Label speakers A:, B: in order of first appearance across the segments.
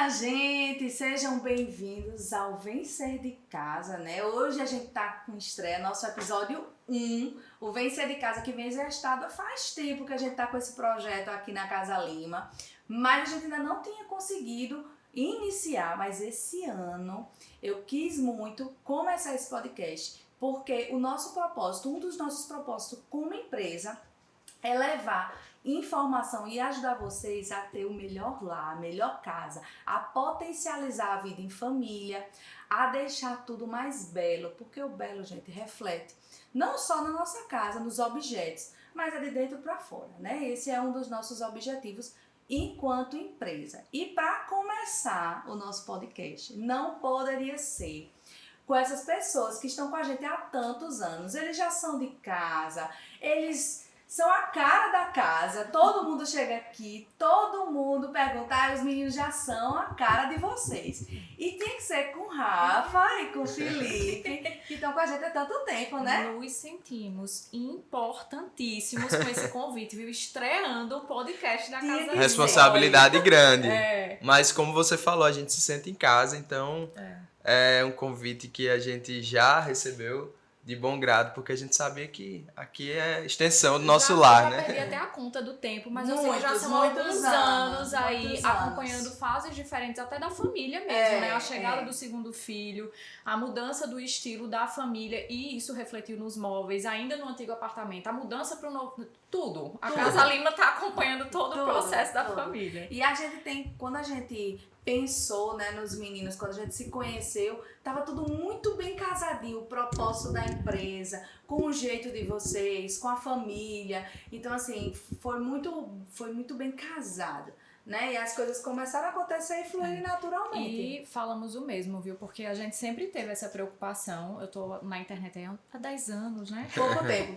A: minha gente, sejam bem-vindos ao Vencer de Casa, né? Hoje a gente tá com estreia, nosso episódio 1, o Vencer de Casa, que vem gestado faz tempo que a gente tá com esse projeto aqui na Casa Lima, mas a gente ainda não tinha conseguido iniciar, mas esse ano eu quis muito começar esse podcast, porque o nosso propósito, um dos nossos propósitos como empresa, é levar informação e ajudar vocês a ter o melhor lar, a melhor casa, a potencializar a vida em família, a deixar tudo mais belo, porque o belo, gente, reflete não só na nossa casa, nos objetos, mas é de dentro para fora, né? Esse é um dos nossos objetivos enquanto empresa. E para começar o nosso podcast, não poderia ser com essas pessoas que estão com a gente há tantos anos. Eles já são de casa, eles são a cara da casa, todo mundo chega aqui, todo mundo pergunta, os meninos já são a cara de vocês. E tem que ser com o Rafa e com o Felipe, que estão com a gente há tanto tempo, né?
B: Nos sentimos importantíssimos com esse convite, viu? Estreando o podcast da Casa Lima.
C: Responsabilidade grande. Mas como você falou, a gente se sente em casa, então é um convite que a gente já recebeu de bom grado, porque a gente sabia que aqui é a extensão do nosso lar, né?
B: Eu perdi até a conta do tempo, mas eu sei que já são alguns anos aí acompanhando fases diferentes, até da família mesmo, né? A chegada do segundo filho, a mudança do estilo da família, e isso refletiu nos móveis, ainda no antigo apartamento, a mudança para o novo... Tudo. A Casa Lima tá acompanhando todo o processo da família.
A: E a gente tem, quando a gente pensou, né, nos meninos, quando a gente se conheceu, tava tudo muito bem casadinho, o propósito da empresa, com o jeito de vocês, com a família. Então, assim, foi muito bem casado, né? E as coisas começaram a acontecer e fluir naturalmente.
B: E falamos o mesmo, viu? Porque a gente sempre teve essa preocupação. Eu tô na internet há 10 anos, né?
A: Pouco tempo.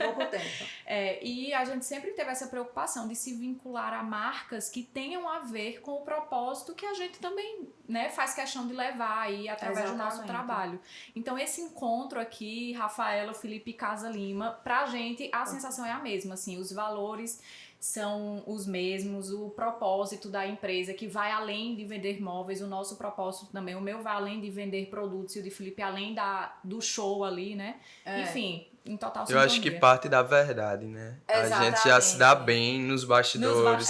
B: E a gente sempre teve essa preocupação de se vincular a marcas que tenham a ver com o propósito que a gente também, né, faz questão de levar aí através do nosso trabalho. Então, esse encontro aqui, Rafaela, Felipe e Casa Lima, pra gente a sensação é a mesma, assim, os valores são os mesmos, o propósito da empresa que vai além de vender móveis, o nosso propósito também, o meu vai além de vender produtos e o de Felipe além do show ali, né? Enfim, em total sintonia.
C: Eu acho que parte da verdade, né?
A: Exatamente.
C: A gente já se dá bem nos bastidores.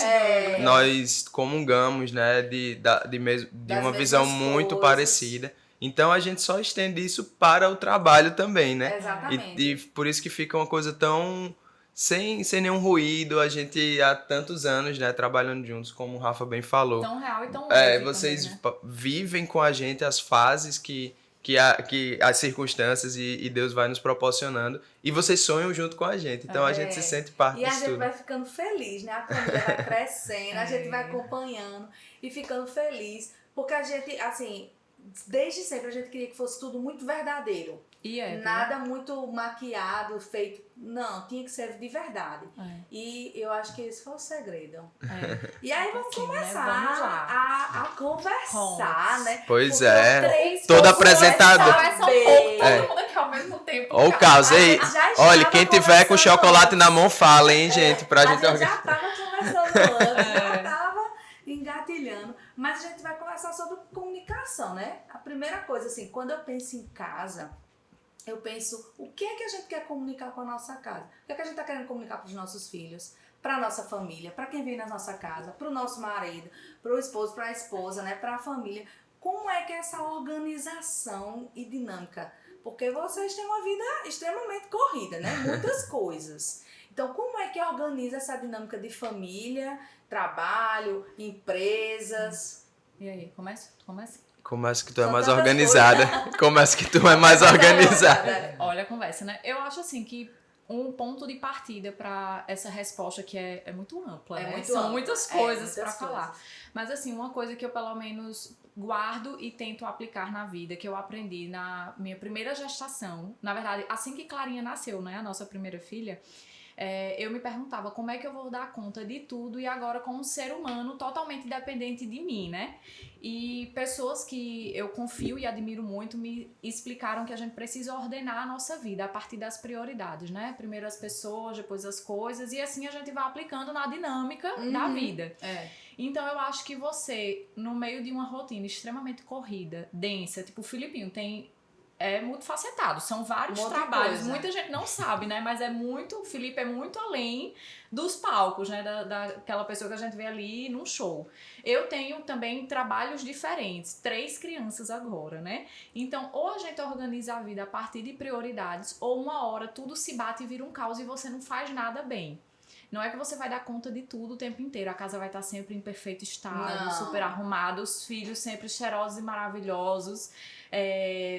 C: Nós comungamos, né, de uma visão muito parecida. Então a gente só estende isso para o trabalho também, né?
A: Exatamente.
C: E por isso que fica uma coisa tão... Sem nenhum ruído, a gente há tantos anos, né, trabalhando juntos, como o Rafa bem falou.
B: Tão real e tão leve
C: vocês
B: também, né?
C: vivem com a gente as fases que as circunstâncias e Deus vai nos proporcionando, e vocês sonham junto com a gente, então a gente se sente parte disso.
A: E a gente vai ficando feliz, né? A família vai crescendo, a gente vai acompanhando e ficando feliz, porque a gente, assim, desde sempre a gente queria que fosse tudo muito verdadeiro. Nada muito maquiado, feito. Não, tinha que ser de verdade. E eu acho que esse foi o segredo. E aí vamos começar, né? Vamos a conversar, né?
C: Pois
A: porque
C: todo apresentador.
B: Todo mundo aqui ao mesmo tempo.
C: Olha o caos aí. Olha, quem tiver com chocolate na mão, fala, hein, gente? Pra gente
A: já tava conversando antes, já tava engatilhando. Mas a gente vai conversar sobre comunicação, né? A primeira coisa, assim, quando eu penso em casa, eu penso, o que é que a gente quer comunicar com a nossa casa? O que é que a gente está querendo comunicar para os nossos filhos, para a nossa família, para quem vem na nossa casa, para o nosso marido, para o esposo, para a esposa, né? Para a família. Como é que é essa organização e dinâmica? Porque vocês têm uma vida extremamente corrida, né? Muitas coisas. Então, como é que organiza essa dinâmica de família, trabalho, empresas?
B: E aí, começa?
C: Começa que tu é mais organizada. Começa que tu é mais organizada.
B: Olha a conversa, né? Eu acho assim que um ponto de partida para essa resposta que é muito ampla, né? São muitas coisas para falar. Mas assim, uma coisa que eu pelo menos guardo e tento aplicar na vida, que eu aprendi na minha primeira gestação, na verdade, assim que Clarinha nasceu, né? A nossa primeira filha, eu me perguntava como é que eu vou dar conta de tudo e agora com um ser humano totalmente dependente de mim, né? E pessoas que eu confio e admiro muito me explicaram que a gente precisa ordenar a nossa vida a partir das prioridades, né? Primeiro as pessoas, depois as coisas, e assim a gente vai aplicando na dinâmica da vida. Então eu acho que você, no meio de uma rotina extremamente corrida, densa, tipo o Filipinho é multifacetado, são vários trabalhos, muita gente não sabe, né, mas o Felipe é muito além dos palcos, né, daquela pessoa que a gente vê ali num show. Eu tenho também trabalhos diferentes, 3 crianças agora, né, então ou a gente organiza a vida a partir de prioridades, ou uma hora tudo se bate e vira um caos e você não faz nada bem. Não é que você vai dar conta de tudo o tempo inteiro. A casa vai estar sempre em perfeito estado, super arrumada, os filhos sempre cheirosos e maravilhosos,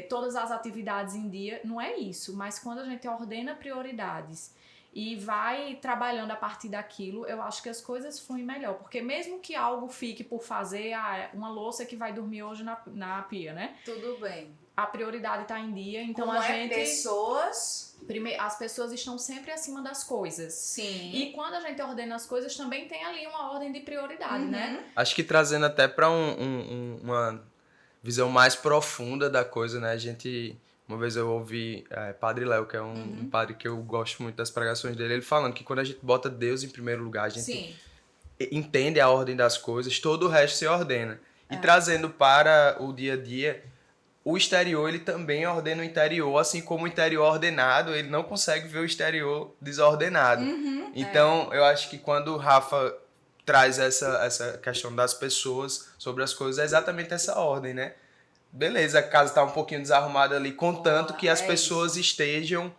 B: todas as atividades em dia. Não é isso. Mas quando a gente ordena prioridades e vai trabalhando a partir daquilo, eu acho que as coisas fluem melhor. Porque mesmo que algo fique por fazer, uma louça que vai dormir hoje na pia, né?
A: Tudo bem.
B: A prioridade tá em dia, então
A: como
B: a gente...
A: As
B: pessoas estão sempre acima das coisas.
A: Sim.
B: E quando a gente ordena as coisas, também tem ali uma ordem de prioridade, né?
C: Acho que trazendo até para uma visão mais profunda da coisa, né? Uma vez eu ouvi Padre Léo, que é um padre que eu gosto muito das pregações dele, ele falando que quando a gente bota Deus em primeiro lugar, a gente entende a ordem das coisas, todo o resto se ordena. E trazendo para o dia a dia, o exterior, ele também ordena o interior, assim como o interior ordenado, ele não consegue ver o exterior desordenado. Então, eu acho que quando o Rafa traz essa questão das pessoas sobre as coisas, é exatamente essa ordem, né? Beleza, a casa tá um pouquinho desarrumada ali, contanto que as pessoas estejam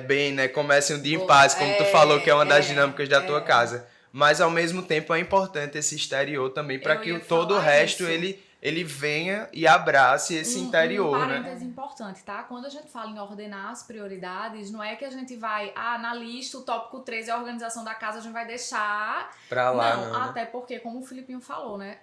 C: bem, né? Comecem o dia em paz, como tu falou, que é uma das dinâmicas da tua casa. Mas, ao mesmo tempo, é importante esse exterior também, para que todo o resto, ele venha e abrace esse interior, né?
B: Um parêntese importante, tá? Quando a gente fala em ordenar as prioridades, não é que a gente vai, na lista, o tópico 13 é a organização da casa, a gente vai deixar...
C: Pra lá,
B: não,
C: né?
B: até porque, como o Filipinho falou, né?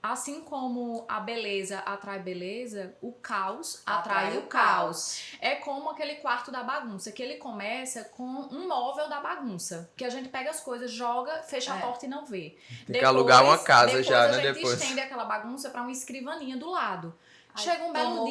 B: Assim como a beleza atrai beleza, o caos atrai o caos. É como aquele quarto da bagunça, que ele começa com um móvel da bagunça. Que a gente pega as coisas, joga, fecha a porta e não vê.
C: Tem que alugar uma casa já, né?
B: Depois a gente estende aquela bagunça pra uma escrivaninha do lado. Chega um belo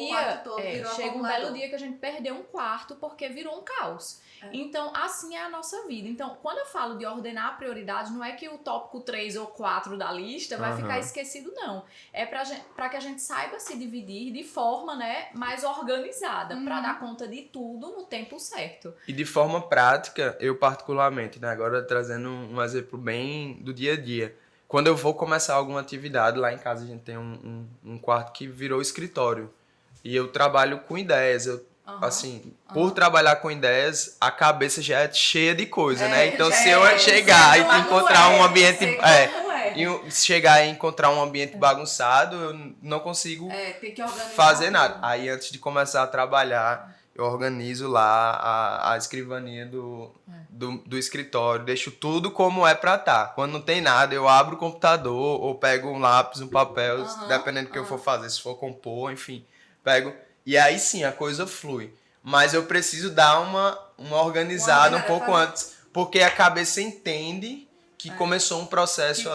B: dia que a gente perdeu um quarto porque virou um caos. Então, assim é a nossa vida. Então, quando eu falo de ordenar prioridades, não é que o tópico 3 ou 4 da lista vai ficar esquecido, não. É pra que a gente saiba se dividir de forma, né, mais organizada, pra dar conta de tudo no tempo certo.
C: E de forma prática, eu particularmente, né, agora trazendo um exemplo bem do dia a dia. Quando eu vou começar alguma atividade, lá em casa a gente tem um quarto que virou escritório. E eu trabalho com ideias. Por trabalhar com ideias, a cabeça já é cheia de coisa, né? Então, se eu chegar e encontrar um ambiente... chegar e encontrar um ambiente bagunçado, eu não consigo fazer nada. Aí, antes de começar a trabalhar, eu organizo lá a escrivaninha do escritório, deixo tudo como é pra estar. Quando não tem nada, eu abro o computador ou pego um lápis, um papel, dependendo do que eu for fazer, se for compor, enfim, pego. E aí sim, a coisa flui. Mas eu preciso dar uma organizada um pouco antes, porque a cabeça entende que começou um processo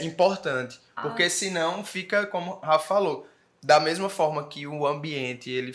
C: importante. Porque senão fica, como o Rafa falou, da mesma forma que o ambiente ele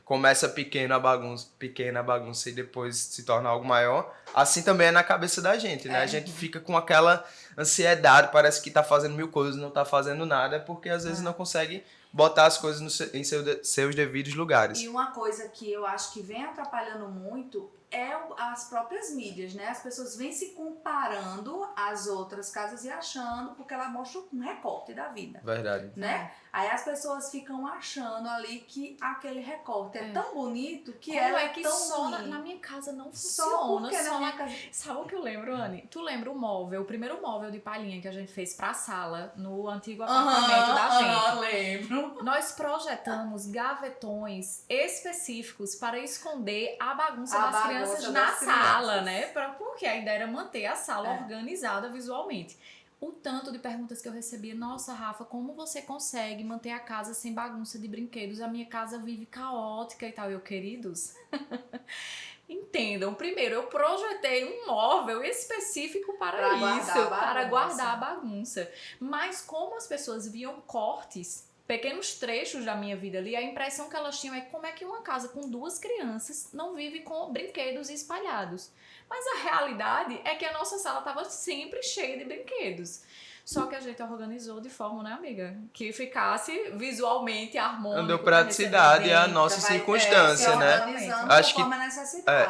C: começa pequena bagunça e depois se torna algo maior, assim também é na cabeça da gente, né? A gente fica com aquela ansiedade, parece que tá fazendo 1000 coisas, não tá fazendo nada, porque às vezes não consegue botar as coisas em seus devidos lugares.
A: E uma coisa que eu acho que vem atrapalhando muito é as próprias mídias, né? As pessoas vêm se comparando às outras casas e achando, porque ela mostra um recorte da vida.
C: Verdade.
A: Né? Aí as pessoas ficam achando ali que aquele recorte é tão bonito que
B: como
A: ela
B: é que
A: tão
B: só
A: ruim.
B: na minha casa não
A: Só
B: funciona.
A: porque na minha casa...
B: Sabe o que eu lembro, Anny? Tu lembra o primeiro móvel de palhinha que a gente fez pra sala no antigo apartamento da gente?
A: Lembro.
B: Nós projetamos gavetões específicos para esconder a bagunça das crianças na sala, né? Porque a ideia era manter a sala organizada visualmente. O tanto de perguntas que eu recebia, nossa, Rafa, como você consegue manter a casa sem bagunça de brinquedos? A minha casa vive caótica e tal. Eu, queridos... entendam, primeiro, eu projetei um móvel específico para isso, para guardar a bagunça. Mas como as pessoas viam cortes, pequenos trechos da minha vida ali, a impressão que elas tinham é como é que uma casa com 2 crianças não vive com brinquedos espalhados. Mas a realidade é que a nossa sala estava sempre cheia de brinquedos. Só que a gente organizou de forma, né, amiga? Que ficasse visualmente harmônico.
C: Deu praticidade à nossa circunstância, né?
A: Acho que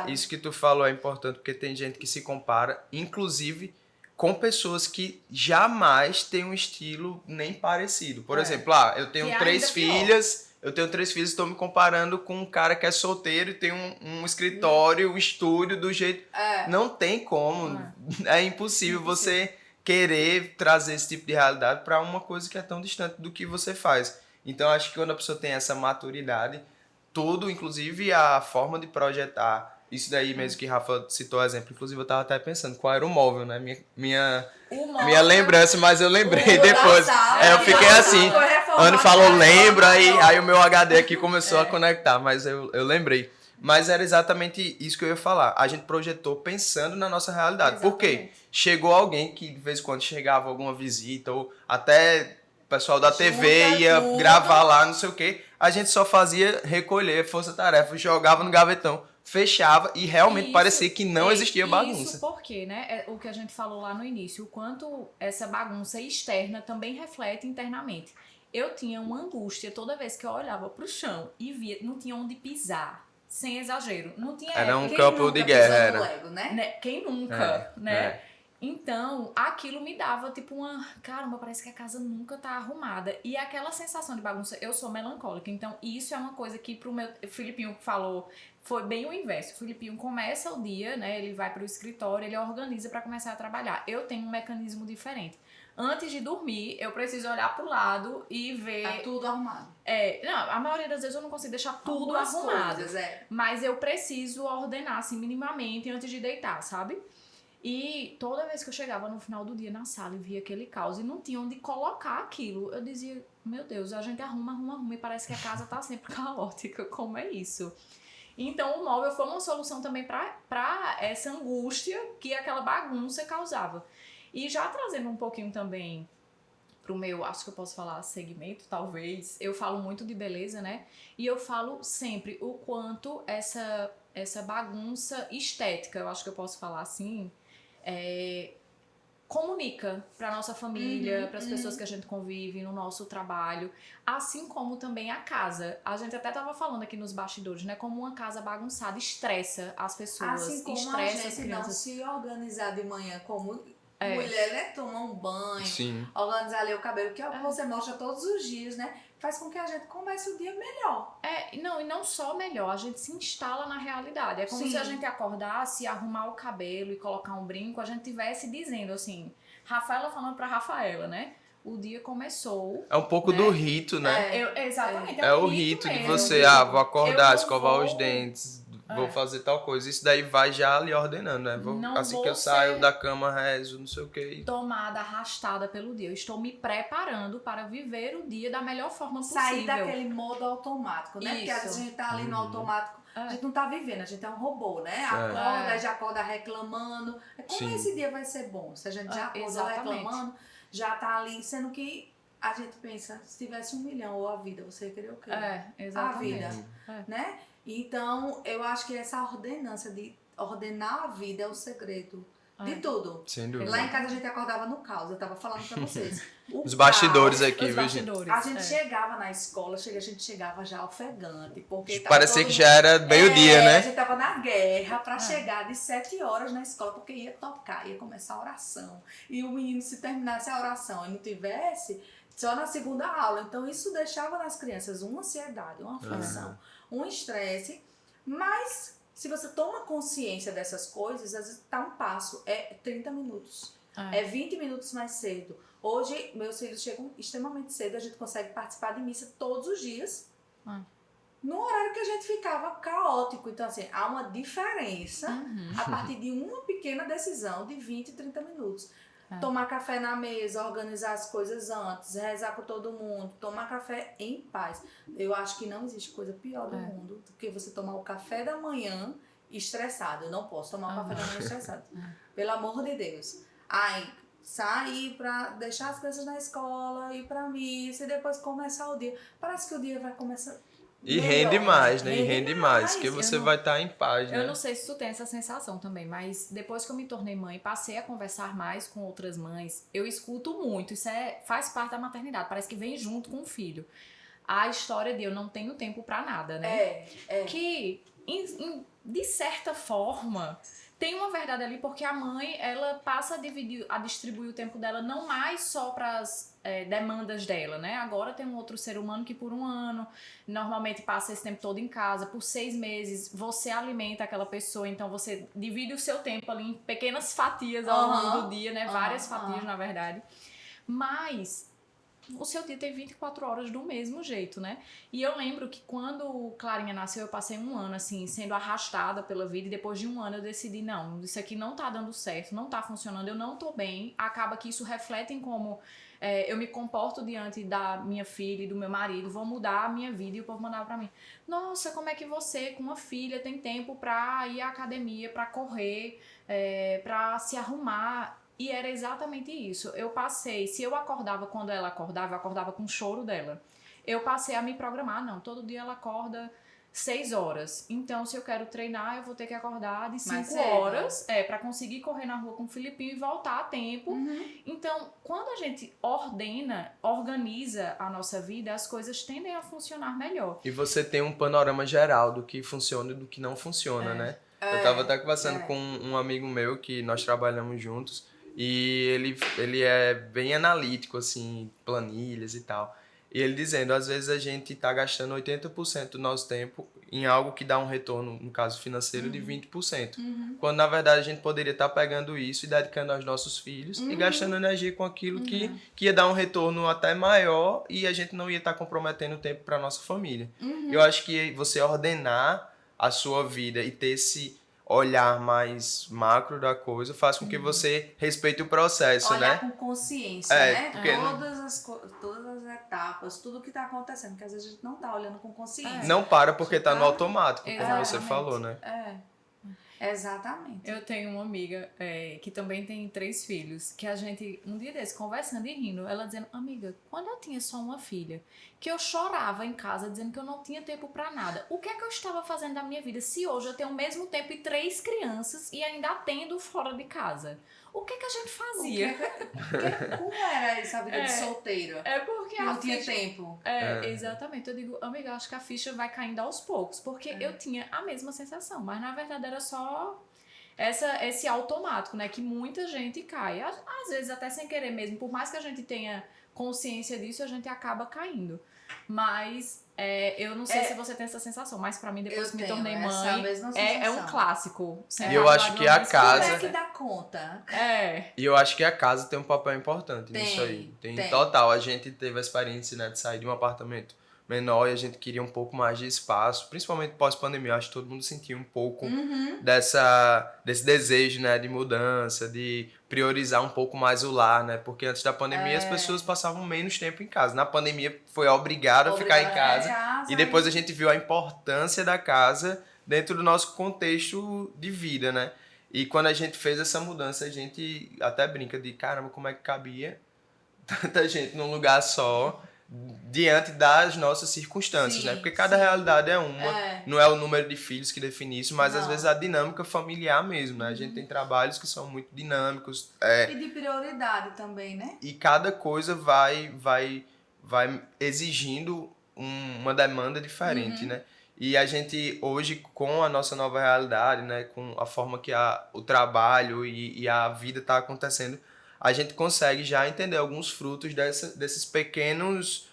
C: isso que tu falou é importante, porque tem gente que se compara, inclusive com pessoas que jamais têm um estilo nem parecido. Por exemplo, eu tenho 3 filhas, estou me comparando com um cara que é solteiro e tem um escritório, um estúdio do jeito... Não tem como, é impossível você querer trazer esse tipo de realidade para uma coisa que é tão distante do que você faz. Então, acho que quando a pessoa tem essa maturidade, tudo, inclusive a forma de projetar, isso daí mesmo que Rafa citou exemplo, inclusive eu estava até pensando qual era o móvel, né? Minha lembrança, mas eu lembrei depois. Eu fiquei assim, Ana falou lembra, aí o meu HD aqui começou a conectar, mas eu lembrei. Mas era exatamente isso que eu ia falar. A gente projetou pensando na nossa realidade. Exatamente. Por quê? Chegou alguém que de vez em quando chegava alguma visita, ou até o pessoal da TV ia gravar lá, não sei o quê. A gente só fazia recolher, força-tarefa, jogava no gavetão, fechava e realmente parecia que não existia bagunça.
B: Isso porque, né, é o que a gente falou lá no início, o quanto essa bagunça externa também reflete internamente. Eu tinha uma angústia toda vez que eu olhava pro chão e via, não tinha onde pisar. Sem exagero. Não tinha
C: era um campo de guerra, era.
A: Lego, né?
B: Quem nunca, né? Então, aquilo me dava tipo uma... Caramba, parece que a casa nunca tá arrumada. E aquela sensação de bagunça, eu sou melancólica. Então, isso é uma coisa que pro meu... O Filipinho falou, foi bem o inverso. O Filipinho começa o dia, né? Ele vai pro escritório, ele organiza pra começar a trabalhar. Eu tenho um mecanismo diferente. Antes de dormir, eu preciso olhar pro lado e ver...
A: Tá tudo arrumado.
B: Não, a maioria das vezes eu não consigo deixar tudo arrumado. Mas eu preciso ordenar, assim, minimamente antes de deitar, sabe? E toda vez que eu chegava no final do dia na sala e via aquele caos e não tinha onde colocar aquilo, eu dizia, meu Deus, a gente arruma e parece que a casa tá sempre caótica. Como é isso? Então o móvel foi uma solução também pra essa angústia que aquela bagunça causava. E já trazendo um pouquinho também pro meu, acho que eu posso falar segmento, talvez, eu falo muito de beleza, né? E eu falo sempre o quanto essa bagunça estética, eu acho que eu posso falar assim, comunica pra nossa família, pras pessoas que a gente convive, no nosso trabalho, assim como também a casa. A gente até tava falando aqui nos bastidores, né? Como uma casa bagunçada estressa as pessoas,
A: assim como
B: estressa
A: a
B: as
A: gente
B: crianças.
A: não se organizar de manhã como... mulher, né? Tomar um banho, organizar ali o cabelo, que é o que você mostra todos os dias, né? Faz com que a gente comece o dia melhor.
B: E não só melhor, a gente se instala na realidade. É como se a gente acordasse, arrumar o cabelo e colocar um brinco, a gente tivesse dizendo assim, Rafaela falando pra Rafaela, né? O dia começou.
C: É um pouco do rito, né?
B: Exatamente.
C: É o rito de você, vou acordar, escovar os dentes, vou fazer tal coisa. Isso daí vai já ali ordenando, né? Assim que eu saio da cama, rezo, não sei o que.
B: Tomada, arrastada pelo dia. Eu estou me preparando para viver o dia da melhor forma possível.
A: Sair daquele modo automático, né? Porque às vezes a gente tá ali no automático, a gente não tá vivendo, a gente é um robô, né? Acorda, já acorda reclamando. Como esse dia vai ser bom? Se a gente já acordou reclamando, já tá ali, sendo que a gente pensa, se tivesse 1 milhão ou a vida, você queria o quê?
B: Exatamente.
A: A vida, né? Então, eu acho que essa ordenança de ordenar a vida é o segredo de tudo.
C: Sem dúvida.
A: Lá em casa a gente acordava no caos, eu tava falando pra vocês.
C: Os bastidores aqui, viu, gente?
A: A gente chegava na escola, a gente chegava já ofegante, porque
C: parecia que já era meio-dia, né?
A: A gente tava na guerra pra chegar de 7 horas na escola, porque ia tocar, ia começar a oração. E o menino, se terminasse a oração e não tivesse, só na segunda aula. Então isso deixava nas crianças uma ansiedade, uma aflição, um estresse, mas se você toma consciência dessas coisas, às vezes tá um passo, é 30 minutos, é 20 minutos mais cedo. Hoje, meus filhos chegam extremamente cedo, a gente consegue participar de missa todos os dias, no horário que a gente ficava caótico. Então, assim, há uma diferença a partir de uma pequena decisão de 20, 30 minutos. Tomar café na mesa, organizar as coisas antes, rezar com todo mundo, tomar café em paz. Eu acho que não existe coisa pior do mundo do que você tomar o café da manhã estressado. Eu não posso tomar um café da manhã estressado. Pelo amor de Deus. Aí, sair pra deixar as crianças na escola, ir pra missa e depois começar o dia. Parece que o dia vai começar...
C: E rende mais, né? E rende mais, porque você vai estar em paz, né?
B: Eu não sei se tu tem essa sensação também, mas depois que eu me tornei mãe, passei a conversar mais com outras mães, eu escuto muito, isso faz parte da maternidade, parece que vem junto com o filho. A história de eu não tenho tempo pra nada, né? Que, de certa forma... Tem uma verdade ali, porque a mãe, ela passa a distribuir o tempo dela não mais só para as demandas dela, né? Agora tem um outro ser humano que por um ano, normalmente passa esse tempo todo em casa, por 6 meses, você alimenta aquela pessoa, então você divide o seu tempo ali em pequenas fatias ao longo do dia, né? Várias fatias, na verdade. Mas... o seu dia tem 24 horas do mesmo jeito, né? E eu lembro que quando Clarinha nasceu, eu passei um ano, assim, sendo arrastada pela vida. E depois de um ano eu decidi, não, isso aqui não tá dando certo, não tá funcionando, eu não tô bem. Acaba que isso reflete em como eu me comporto diante da minha filha e do meu marido. Vou mudar a minha vida. E o povo mandava pra mim, nossa, como é que você, com uma filha, tem tempo pra ir à academia, pra correr, pra se arrumar... E era exatamente isso. Eu passei, se eu acordava quando ela acordava, eu acordava com o choro dela. Eu passei a me programar, não, todo dia ela acorda 6 horas. Então, se eu quero treinar, eu vou ter que acordar de 5 horas, pra conseguir correr na rua com o Filipinho e voltar a tempo. Então, quando a gente organiza a nossa vida, as coisas tendem a funcionar melhor.
C: E você tem um panorama geral do que funciona e do que não funciona, né? Eu tava até conversando com um amigo meu que nós trabalhamos juntos. E ele é bem analítico, assim, planilhas e tal. E ele dizendo, às vezes a gente tá gastando 80% do nosso tempo em algo que dá um retorno, no caso financeiro, de 20%. Quando, na verdade, a gente poderia estar pegando isso e dedicando aos nossos filhos e gastando energia com aquilo que ia dar um retorno até maior e a gente não ia estar comprometendo tempo para nossa família. Eu acho que você ordenar a sua vida e ter esse... olhar mais macro da coisa faz com que você respeite o processo,
A: olhar,
C: né?
A: Com consciência, né?
C: Porque...
A: todas as etapas, tudo que tá acontecendo, porque às vezes a gente não tá olhando com consciência.
C: Não para porque tá no automático, como você falou, né?
A: Exatamente.
B: Eu tenho uma amiga que também tem 3 filhos, que a gente, um dia desse, conversando e rindo, ela dizendo, amiga, quando eu tinha só uma filha, que eu chorava em casa dizendo que eu não tinha tempo pra nada, o que é que eu estava fazendo da minha vida se hoje eu tenho o mesmo tempo e 3 crianças e ainda atendo fora de casa? O que é que a gente fazia?
A: Como era essa vida de solteiro?
B: Porque
A: não tinha tempo.
B: Exatamente. Eu digo, amiga, acho que a ficha vai caindo aos poucos, porque eu tinha a mesma sensação, mas na verdade era só esse automático, né, que muita gente cai. Às vezes até sem querer mesmo, por mais que a gente tenha consciência disso, a gente acaba caindo. Mas eu não sei se você tem essa sensação, mas pra mim, depois que me tornei mãe, é um clássico.
C: E eu acho que a casa...
A: Como é que dá conta?
C: E eu acho que a casa tem um papel importante nisso aí. Tem total. A gente teve a experiência, né, de sair de um apartamento menor e a gente queria um pouco mais de espaço, principalmente pós-pandemia. Acho que todo mundo sentiu um pouco desse desejo, né, de mudança, de priorizar um pouco mais o lar, né? Porque antes da pandemia as pessoas passavam menos tempo em casa. Na pandemia foi obrigado a ficar em casa. E depois a gente viu a importância da casa dentro do nosso contexto de vida, né? E quando a gente fez essa mudança, a gente até brinca de, caramba, como é que cabia tanta gente num lugar só, diante das nossas circunstâncias, né? Porque cada realidade é uma, não é o número de filhos que define isso, mas às vezes a dinâmica familiar mesmo, né? A gente tem trabalhos que são muito dinâmicos.
A: E de prioridade também, né?
C: E cada coisa vai exigindo uma demanda diferente, né? E a gente hoje, com a nossa nova realidade, né? Com a forma que o trabalho e a vida está acontecendo, a gente consegue já entender alguns frutos desses pequenas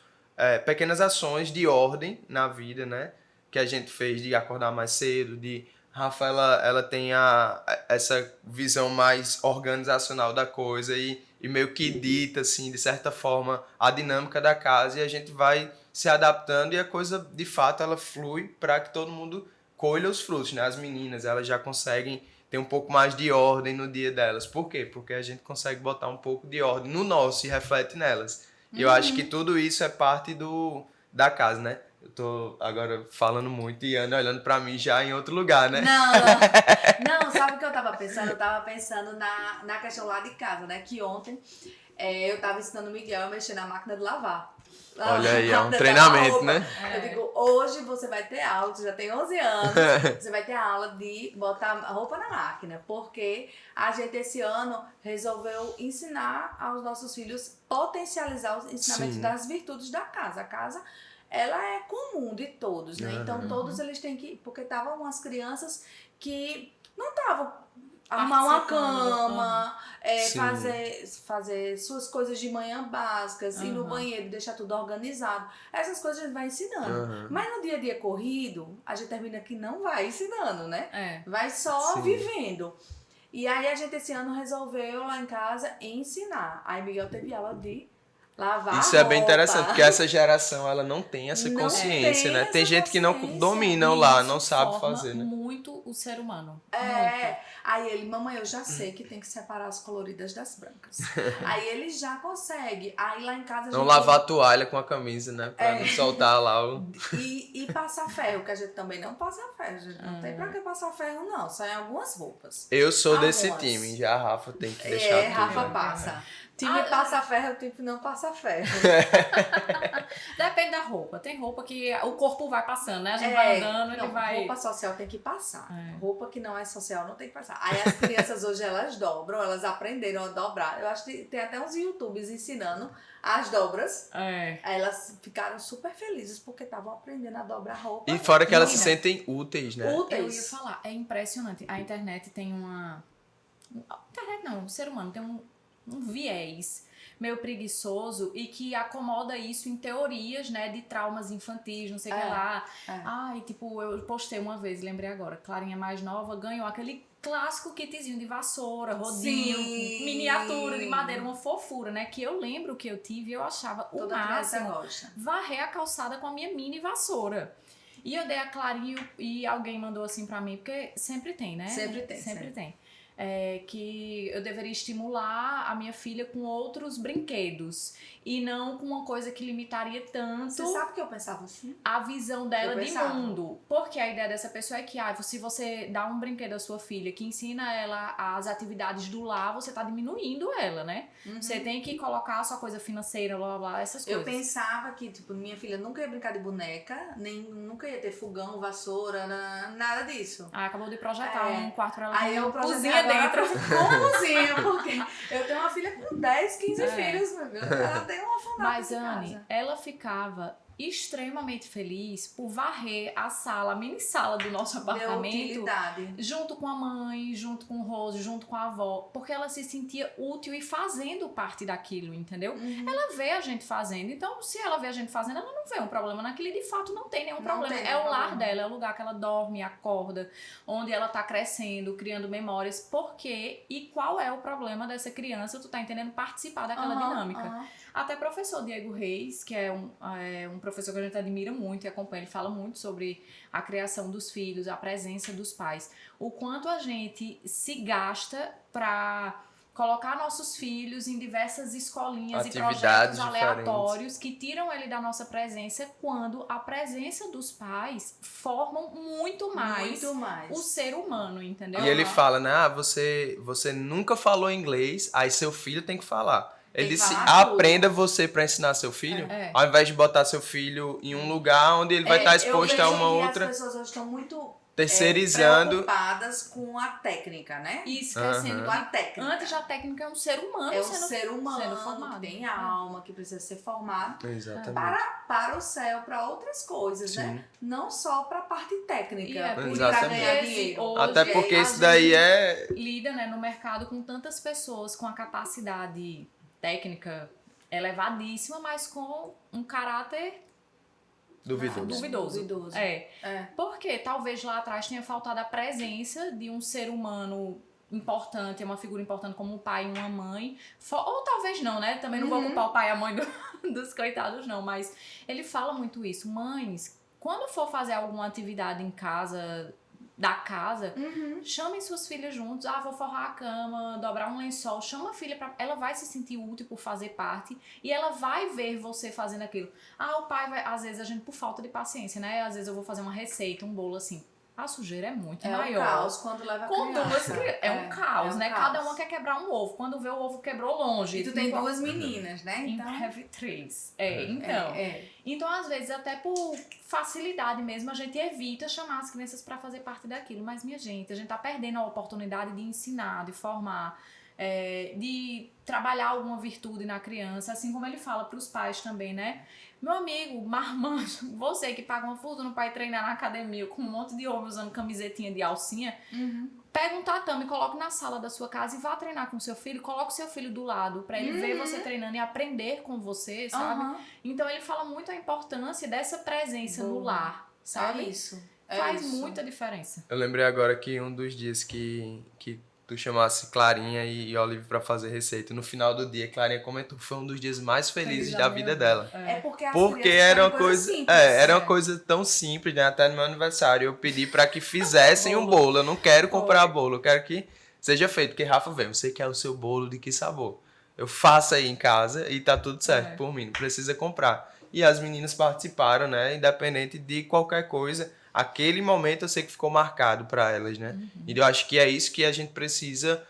C: ações de ordem na vida, né? Que a gente fez de acordar mais cedo, de... Rafa, ela tem essa visão mais organizacional da coisa e meio que dita, assim, de certa forma, a dinâmica da casa e a gente vai se adaptando e a coisa, de fato, ela flui para que todo mundo colha os frutos, né? As meninas, elas já conseguem ter um pouco mais de ordem no dia delas. Por quê? Porque a gente consegue botar um pouco de ordem no nosso e reflete nelas. E eu acho que tudo isso é parte da casa, né? Eu tô agora falando muito e Ana olhando pra mim já em outro lugar, né?
A: Não, sabe o que eu tava pensando? Eu tava pensando na questão lá de casa, né? Que ontem eu tava ensinando o Miguel a mexer na máquina de lavar.
C: Olha aí, é um treinamento, né?
A: Eu digo, hoje você vai ter aula, você já tem 11 anos, você vai ter aula de botar a roupa na máquina, porque a gente esse ano resolveu ensinar aos nossos filhos, potencializar os ensinamentos das virtudes da casa. A casa, ela é comum de todos, né? Então todos eles têm que, porque estavam umas crianças que não estavam arrumar uma cama, fazer suas coisas de manhã básicas, ir no banheiro, deixar tudo organizado. Essas coisas a gente vai ensinando. Mas no dia a dia corrido, a gente termina que não vai ensinando, né? Vai só vivendo. E aí a gente esse ano resolveu lá em casa ensinar. Aí Miguel teve aula de lavar
C: Isso é bem interessante, porque essa geração ela não tem essa consciência, né? Tem gente que não domina lá, não sabe fazer, né?
B: Muito o ser humano.
A: Aí ele, mamãe, eu já sei que tem que separar as coloridas das brancas. Aí ele já consegue. Aí lá em casa a gente...
C: Não lavar a toalha com a camisa, né? Pra não soltar lá o...
A: E passar ferro, que a gente também não passa ferro. A gente não tem pra que passar ferro, não. Só em algumas roupas.
C: Eu sou desse time, já a Rafa tem que deixar tudo.
A: Rafa passa. Time passa ferro, o time não passa ferro.
B: Depende da roupa. Tem roupa que o corpo vai passando, né? A gente vai andando, ele vai...
A: Roupa social tem que passar. Roupa que não é social não tem que passar. Aí as crianças hoje, elas dobram, elas aprenderam a dobrar. Eu acho que tem até uns YouTubes ensinando as dobras. Aí elas ficaram super felizes porque estavam aprendendo a dobrar roupa.
C: E fora que elas se sentem úteis, né?
B: Eu ia falar, é impressionante. A internet tem uma... Internet não, o ser humano tem um viés meio preguiçoso e que acomoda isso em teorias, né, de traumas infantis, não sei o que lá. Ai, tipo, eu postei uma vez, lembrei agora, Clarinha mais nova ganhou aquele clássico kitzinho de vassoura, rodinho, miniatura de madeira, uma fofura, né, que eu lembro que eu tive e eu achava o máximo varrer a calçada com a minha mini vassoura. E eu dei a Clarinha e alguém mandou assim pra mim, porque sempre tem, né? Sempre tem. Que eu deveria estimular a minha filha com outros brinquedos e não com uma coisa que limitaria tanto.
A: Você sabe que eu pensava assim?
B: A visão dela de mundo. Porque a ideia dessa pessoa é que se você dá um brinquedo à sua filha que ensina ela as atividades do lar, você tá diminuindo ela, né? Você tem que colocar a sua coisa financeira, blá, blá, blá, essas coisas.
A: Eu pensava que, tipo, minha filha nunca ia brincar de boneca, nunca ia ter fogão, vassoura, nada disso.
B: Acabou de projetar um quarto pra ela.
A: Aí eu
B: cozinha dentro.
A: Cozinha, porque eu tenho uma filha com 10, 15 filhos, meu Deus. Ela tem uma fundada.
B: Mas, Anne, ela ficava extremamente feliz por varrer a sala, a mini sala do nosso apartamento, junto com a mãe, junto com o Rose, junto com a avó, porque ela se sentia útil e fazendo parte daquilo, entendeu? Ela vê a gente fazendo, então se ela vê a gente fazendo, ela não vê um problema naquilo e de fato não tem nenhum problema. É o lar dela, é o lugar que ela dorme, acorda, onde ela tá crescendo, criando memórias. Por quê? E qual é o problema dessa criança, tu tá entendendo, participar daquela dinâmica. Até professor Diego Reis, que é um professor que a gente admira muito e acompanha, ele fala muito sobre a criação dos filhos, a presença dos pais. O quanto a gente se gasta para colocar nossos filhos em diversas escolinhas e projetos aleatórios que tiram ele da nossa presença, quando a presença dos pais formam muito mais o ser humano, entendeu?
C: E ele fala, né? Você nunca falou inglês, aí seu filho tem que falar. Ele disse, aprenda você para ensinar seu filho, ao invés de botar seu filho em um lugar onde ele vai estar exposto a uma outra...
A: As pessoas hoje estão muito
C: terceirizando,
A: preocupadas com a técnica, né?
B: Isso, crescendo
A: com a técnica.
B: Antes a técnica é um ser humano, sendo formado,
A: que tem alma, que precisa ser formado.
C: Exatamente.
A: Para o céu, para outras coisas, né? Não só para a parte técnica,
C: para
A: ganhar dinheiro.
C: Até porque isso daí
B: lida, né, no mercado com tantas pessoas com a capacidade técnica elevadíssima, mas com um caráter duvidoso. Porque talvez lá atrás tenha faltado a presença de um ser humano importante, uma figura importante como um pai e uma mãe. Ou talvez não, né? Também não vou culpar o pai e a mãe dos coitados, não. Mas ele fala muito isso. Mães, quando for fazer alguma atividade em casa da casa, chamem suas filhas juntos, vou forrar a cama, dobrar um lençol, chama a filha ela vai se sentir útil por fazer parte e ela vai ver você fazendo aquilo. O pai vai, às vezes a gente por falta de paciência, né? Às vezes eu vou fazer uma receita, um bolo assim, a sujeira é muito maior.
A: É um caos quando leva a criança.
B: Um caos, né? Caos. Cada uma quer quebrar um ovo. Quando vê o ovo quebrou longe.
A: E tu tem 2 meninas, né?
B: Então have 3. Então, às vezes, até por facilidade mesmo, a gente evita chamar as crianças para fazer parte daquilo. Mas, minha gente, a gente tá perdendo a oportunidade de ensinar, de formar, de trabalhar alguma virtude na criança, assim como ele fala para os pais também, né? Meu amigo, marmanjo, você que paga uma fortuna pra ir treinar na academia com um monte de homem usando camisetinha de alcinha, pega um tatame, coloca na sala da sua casa e vá treinar com seu filho, coloca o seu filho do lado pra ele ver você treinando e aprender com você, sabe? Então ele fala muito a importância dessa presença no lar, sabe?
A: É isso.
B: Faz muita diferença.
C: Eu lembrei agora que um dos dias que tu chamasse Clarinha e Olive pra fazer receita, no final do dia, Clarinha comentou que foi um dos dias mais felizes da vida dela. Porque era uma coisa simples, era uma coisa tão simples, né? Até no meu aniversário eu pedi pra que fizessem um bolo. Eu não quero comprar bolo, eu quero que seja feito. Porque Rafa veio, você quer o seu bolo de que sabor? Eu faço aí em casa e tá tudo certo por mim, não precisa comprar. E as meninas participaram, né? Independente de qualquer coisa. Aquele momento eu sei que ficou marcado para elas, né? E eu acho que é isso que a gente precisa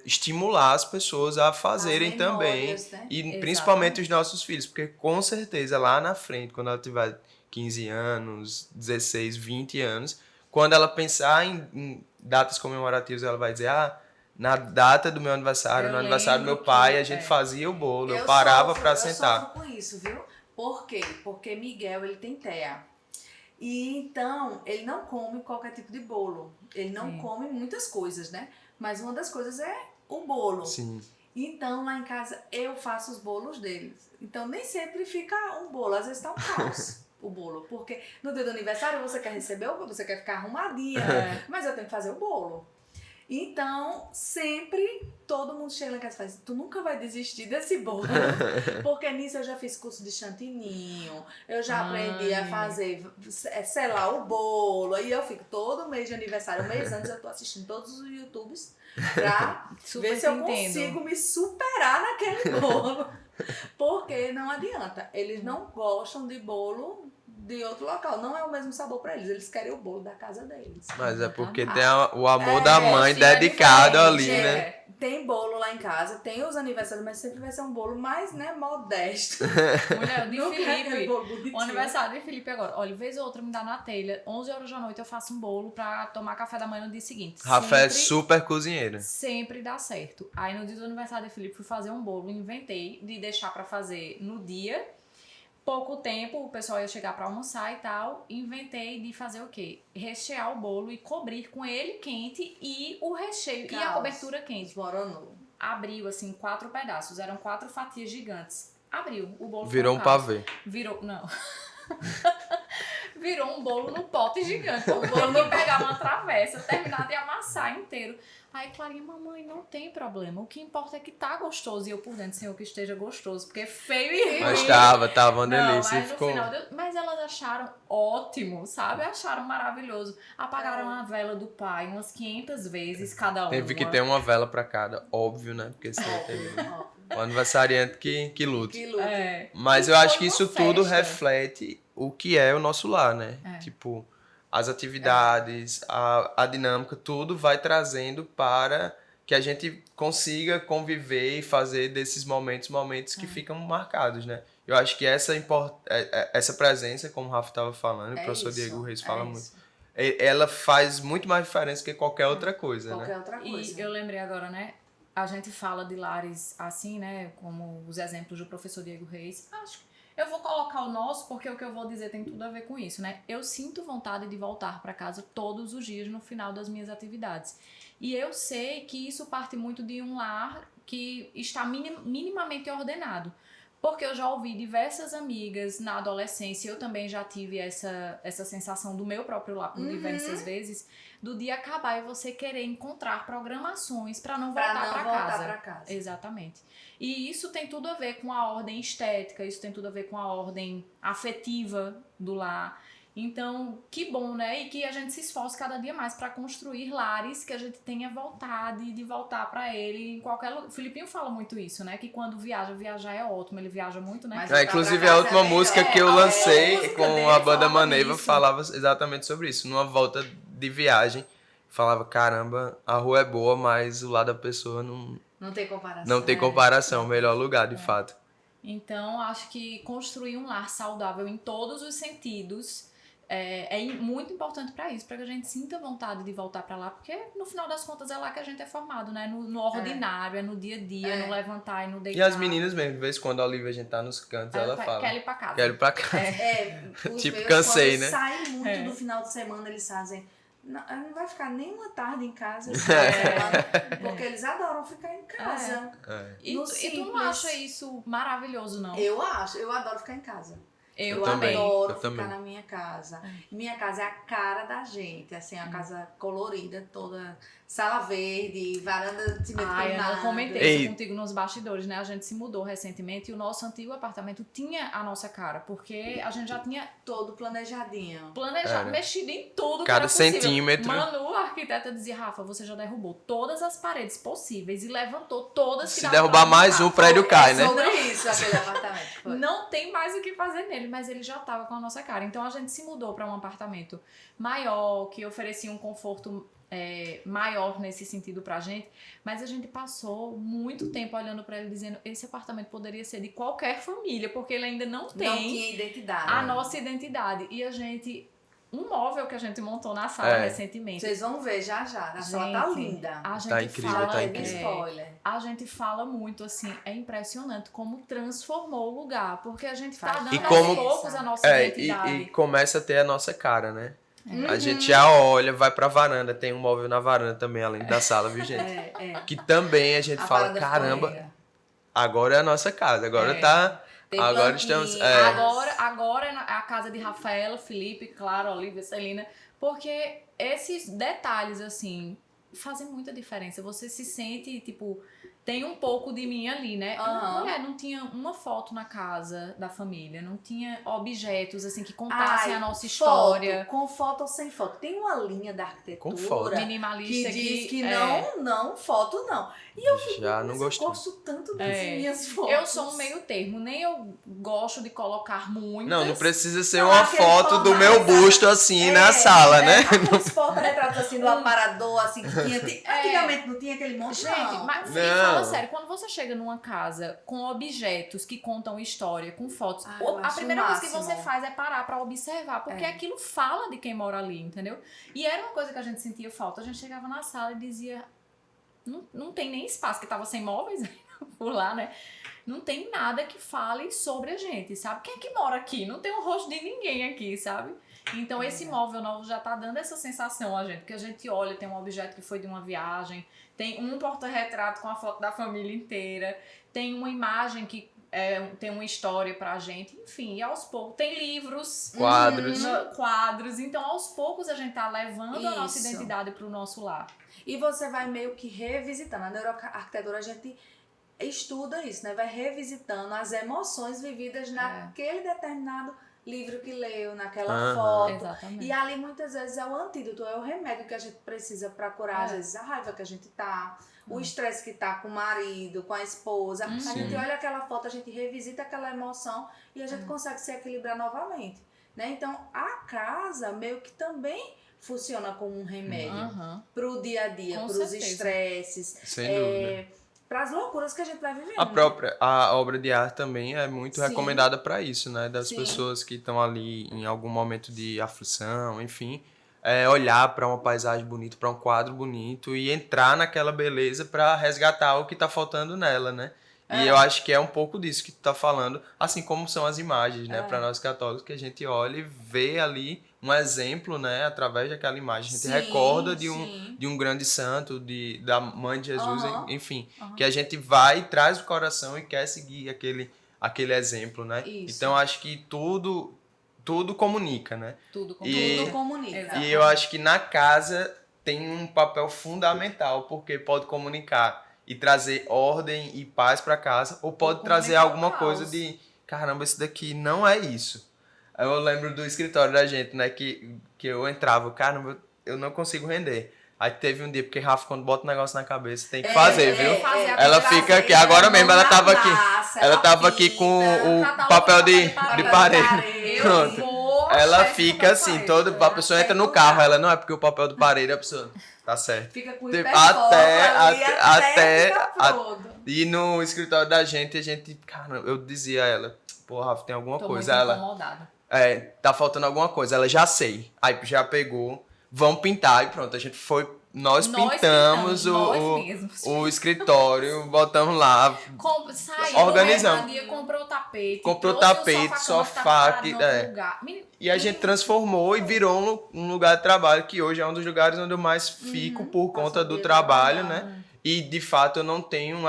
C: estimular as pessoas a fazerem memórias, também. Né? E exatamente. Principalmente os nossos filhos, porque com certeza lá na frente, quando ela tiver 15 anos, 16, 20 anos, quando ela pensar em datas comemorativas, ela vai dizer, na data do meu aniversário, no aniversário do meu pai, a gente fazia o bolo, eu parava para sentar.
A: Eu sofro com isso, viu? Por quê? Porque Miguel, ele tem TEA. E então, ele não come qualquer tipo de bolo. Ele não come muitas coisas, né? Mas uma das coisas é o bolo.
C: Sim.
A: Então, lá em casa, eu faço os bolos deles. Então, nem sempre fica um bolo. Às vezes tá um caos o bolo. Porque no dia do aniversário, você quer receber o bolo, você quer ficar arrumadinha. Mas eu tenho que fazer o bolo. Então, sempre todo mundo chega lá em casa e faz, tu nunca vai desistir desse bolo. Porque nisso eu já fiz curso de chantininho, eu já aprendi a fazer, selar o bolo. Aí eu fico todo mês de aniversário, um mês antes, eu tô assistindo todos os YouTubes pra ver se eu consigo me superar naquele bolo. Porque não adianta, eles não gostam de bolo de outro local, não é o mesmo sabor pra eles querem o bolo da casa deles.
C: Mas é porque tem o amor da mãe dedicado ali, né?
A: Tem bolo lá em casa, tem os aniversários, mas sempre vai ser um bolo mais, né, modesto.
B: Mulher, de Felipe, o aniversário de Felipe agora, olha, vez ou outra me dá na telha, 11 horas da noite eu faço um bolo pra tomar café da manhã no dia seguinte.
C: Rafa é super cozinheira.
B: Sempre dá certo. Aí no dia do aniversário de Felipe fui fazer um bolo, inventei de deixar pra fazer no dia. Pouco tempo, o pessoal ia chegar pra almoçar e tal, inventei de fazer o quê? Rechear o bolo e cobrir com ele quente e o recheio e a cobertura quente.
A: Desmoronou.
B: Abriu, assim, 4 pedaços, eram 4 fatias gigantes. Abriu, o bolo
C: virou um pavê.
B: Não. Virou um bolo no pote gigante. O bolo não pegar uma travessa, terminar de amassar inteiro. Aí, Clarinha, mamãe, não tem problema. O que importa é que tá gostoso. E eu por dentro, Senhor, que esteja gostoso. Porque feio e ruim.
C: Mas tava uma delícia.
B: Mas, ficou... mas elas acharam ótimo, sabe? Acharam maravilhoso. Apagaram a vela do pai umas 500 vezes cada uma.
C: Teve que ter uma vela pra cada, óbvio, né? Porque você teve o aniversariante que lute. Mas eu acho que isso tudo reflete o que é o nosso lar, né? Tipo... As atividades, a dinâmica, tudo vai trazendo para que a gente consiga conviver e fazer desses momentos que ficam marcados, né? Eu acho que essa presença, como o Rafa estava falando, o professor Diego Reis fala muito, ela faz muito mais diferença que qualquer outra coisa, né?
A: Outra coisa.
B: E eu lembrei agora, né? A gente fala de lares assim, né? Como os exemplos do professor Diego Reis. Acho que eu vou colocar o nosso, porque o que eu vou dizer tem tudo a ver com isso, né? Eu sinto vontade de voltar para casa todos os dias no final das minhas atividades. E eu sei que isso parte muito de um lar que está minimamente ordenado. Porque eu já ouvi diversas amigas na adolescência, eu também já tive essa sensação do meu próprio lar por diversas vezes, do dia acabar e você querer encontrar programações para não voltar para casa. Exatamente. E isso tem tudo a ver com a ordem estética, isso tem tudo a ver com a ordem afetiva do lar. Então, que bom, né? E que a gente se esforce cada dia mais para construir lares que a gente tenha vontade de voltar para ele em qualquer lugar. O Filipinho fala muito isso, né? Que quando viajar é ótimo, ele viaja muito, né?
C: Inclusive a última música que eu lancei com a banda Maneva falava exatamente sobre isso. Numa volta de viagem, falava, caramba, a rua é boa, mas o lado da pessoa
A: não tem comparação.
C: Não tem comparação, melhor lugar, de fato.
B: Então, acho que construir um lar saudável em todos os sentidos é muito importante para isso, para que a gente sinta vontade de voltar para lá, porque no final das contas é lá que a gente é formado, né? No ordinário, é no dia a dia, no levantar e no deitar.
C: E as meninas mesmo, de vez em quando a Olivia, a gente tá nos cantos, ela fala.
B: Quero ir pra casa.
C: Quero ir pra casa.
A: Tipo,
C: cansei, né?
A: Sai muito do final de semana, eles fazem... Não vai ficar nem uma tarde em casa, porque eles adoram ficar em casa.
B: E tu não acha isso maravilhoso, não?
A: Eu acho, eu adoro ficar em casa.
B: Eu também.
A: Adoro ficar na minha casa. Minha casa é a cara da gente, assim, a casa colorida, toda sala verde, varanda de cimento queimado.
B: Eu comentei isso contigo nos bastidores, né? A gente se mudou recentemente e o nosso antigo apartamento tinha a nossa cara, porque a gente já tinha
A: todo planejadinho.
B: Mexido em tudo
C: cada
B: que era possível.
C: centímetro.
B: Manu, a arquiteta, dizia, Rafa, você já derrubou todas as paredes possíveis e levantou todas que
C: se derrubar mais um prédio cai, né?
A: Sobre isso, aquele apartamento. Foi.
B: Não tem mais o que fazer nele, mas ele já estava com a nossa cara. Então a gente se mudou para um apartamento maior, que oferecia um conforto maior nesse sentido pra gente, mas a gente passou muito tempo olhando pra ele dizendo, esse apartamento poderia ser de qualquer família, porque ele ainda não tinha
A: identidade.
B: A nossa identidade. E a gente... Um móvel que a gente montou na sala recentemente.
A: Vocês vão ver já. A sala tá linda.
B: A gente
C: tá incrível, tá incrível.
A: Spoiler.
B: A gente fala muito, assim, é impressionante como transformou o lugar. Porque a gente tá dando aos poucos a nossa identidade.
C: E começa a ter a nossa cara, né? A gente já olha, vai pra varanda. Tem um móvel na varanda também, além da sala, viu, gente? Que também a gente fala, caramba, agora é a nossa casa. Agora tá... Agora estamos...
B: Agora é a casa de Rafaela, Felipe, claro, Olivia, Celina, porque esses detalhes, assim, fazem muita diferença. Você se sente, tipo, tem um pouco de mim ali, né? Mulher, não tinha uma foto na casa da família, não tinha objetos, assim, que contassem a nossa história.
A: Com foto ou sem foto. Tem uma linha da arquitetura
B: minimalista
A: que diz que não, foto não. E eu fico,
C: não
A: gosto tanto das minhas fotos.
B: Eu sou um meio termo, nem eu gosto de colocar muitas.
C: Não precisa ser uma foto do meu busto assim na sala, né?
A: Uns fotorretratos assim do aparador, assim, que tinha. Antigamente não tinha aquele monte,
B: gente, mas fala sério, quando você chega numa casa com objetos que contam história, com fotos, a primeira coisa que você faz é parar pra observar, porque aquilo fala de quem mora ali, entendeu? E era uma coisa que a gente sentia falta. A gente chegava na sala e dizia... Não tem nem espaço, que tava sem móveis por lá, né? Não tem nada que fale sobre a gente, sabe? Quem é que mora aqui? Não tem o rosto de ninguém aqui, sabe? Então esse móvel novo já tá dando essa sensação a gente, porque a gente olha, tem um objeto que foi de uma viagem, tem um porta-retrato com a foto da família inteira, tem uma imagem que tem uma história pra gente, enfim, e aos poucos, tem livros, quadros, então aos poucos a gente tá levando a nossa identidade pro nosso lar.
A: E você vai meio que revisitando. Na neuroarquitetura a gente estuda isso, né? Vai revisitando as emoções vividas naquele determinado livro que leu, naquela foto.
B: Exatamente.
A: E ali muitas vezes é o antídoto, é o remédio que a gente precisa pra curar, às vezes, a raiva que a gente tá, o estresse que tá com o marido, com a esposa. A gente olha aquela foto, a gente revisita aquela emoção e a gente consegue se equilibrar novamente, né? Então, a casa meio que também funciona como um remédio pro dia a dia, pros estresses.
C: Sem dúvida.
A: Para as loucuras que a gente vai vivendo.
C: A obra de arte também é muito recomendada para isso, né? Das pessoas que estão ali em algum momento de aflição, enfim. Olhar para uma paisagem bonita, para um quadro bonito e entrar naquela beleza para resgatar o que está faltando nela, né? E eu acho que é um pouco disso que tu tá falando, assim como são as imagens, né? Para nós católicos, que a gente olha e vê ali um exemplo, né? Através daquela imagem. A gente recorda de um grande santo, da mãe de Jesus, enfim. Que a gente vai e traz o coração e quer seguir aquele exemplo, né?
A: Isso.
C: Então, acho que tudo comunica, né?
A: Tudo comunica.
C: E eu acho que na casa tem um papel fundamental, porque pode comunicar e trazer ordem e paz para casa, ou pode trazer alguma coisa de, caramba, isso daqui não é isso. Eu lembro do escritório da gente, né? Que eu entrava, caramba, eu não consigo render. Aí teve um dia, porque Rafa, quando bota um negócio na cabeça, tem que fazer, viu? Ela fica aqui, agora mesmo ela tava aqui. Ela tava aqui com o papel de parede. Pronto. Ela fica assim, a pessoa entra no carro, ela não é porque o papel de parede, a pessoa tá certo.
A: Fica com
C: até e no escritório da gente, cara, eu dizia a ela, pô, Rafa, tem alguma coisa.
B: Muito incomodada.
C: Tá faltando alguma coisa. Ela já sei. Aí já pegou, vamos pintar e pronto, a gente foi. Nós pintamos o escritório, botamos lá, organizamos.
B: Comprou o tapete.
C: Comprou o tapete, sofá. E a gente transformou e virou um lugar de trabalho que hoje é um dos lugares onde eu mais fico por conta do trabalho, né? E de fato eu não tenho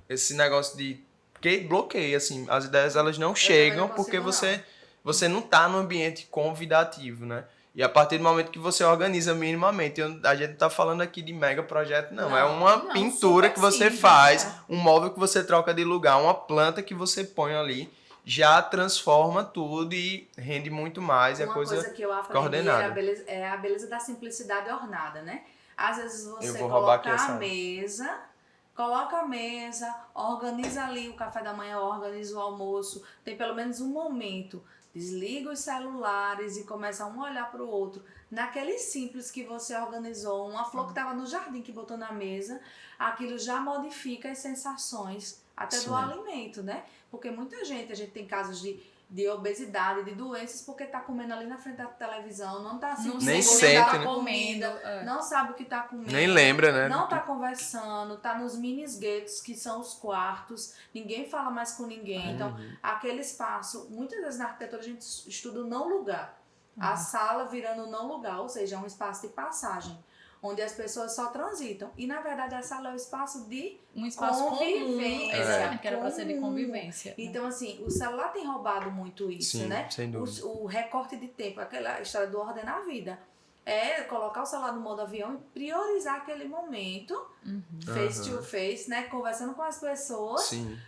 C: esse negócio de... Porque bloqueia, assim, as ideias elas não chegam porque você não tá no ambiente convidativo, né? E a partir do momento que você organiza minimamente, a gente não tá falando aqui de mega projeto, não. É uma pintura que você faz, um móvel que você troca de lugar, uma planta que você põe ali, já transforma tudo e rende muito mais.
A: Uma coisa que eu aprendi é a beleza da simplicidade ornada, né? Às vezes você coloca a mesa, organiza ali o café da manhã, organiza o almoço, tem pelo menos um momento. Desliga os celulares e começa um a olhar para o outro. Naquele simples que você organizou, uma flor que estava no jardim que botou na mesa, aquilo já modifica as sensações até do alimento, né? Porque a gente tem casos de obesidade, de doenças, porque tá comendo ali na frente da televisão, não tá assim,
C: nem sente, né?
A: Comida, não sabe o que tá comendo,
C: nem lembra, né?
A: Não tá conversando, tá nos minis guetos, que são os quartos, ninguém fala mais com ninguém. Então, aquele espaço, muitas vezes na arquitetura a gente estuda o não lugar. A sala virando o não lugar, ou seja, é um espaço de passagem, onde as pessoas só transitam. E, na verdade, a sala é um espaço de convivência.
B: Exato, que era para ser de convivência.
A: Então, assim, o celular tem roubado muito isso,
C: sim,
A: né?
C: Sem dúvida.
A: O recorte de tempo, aquela história do ordenar a vida. É colocar o celular no modo avião e priorizar aquele momento, face to face, né? Conversando com as pessoas.
C: Sim.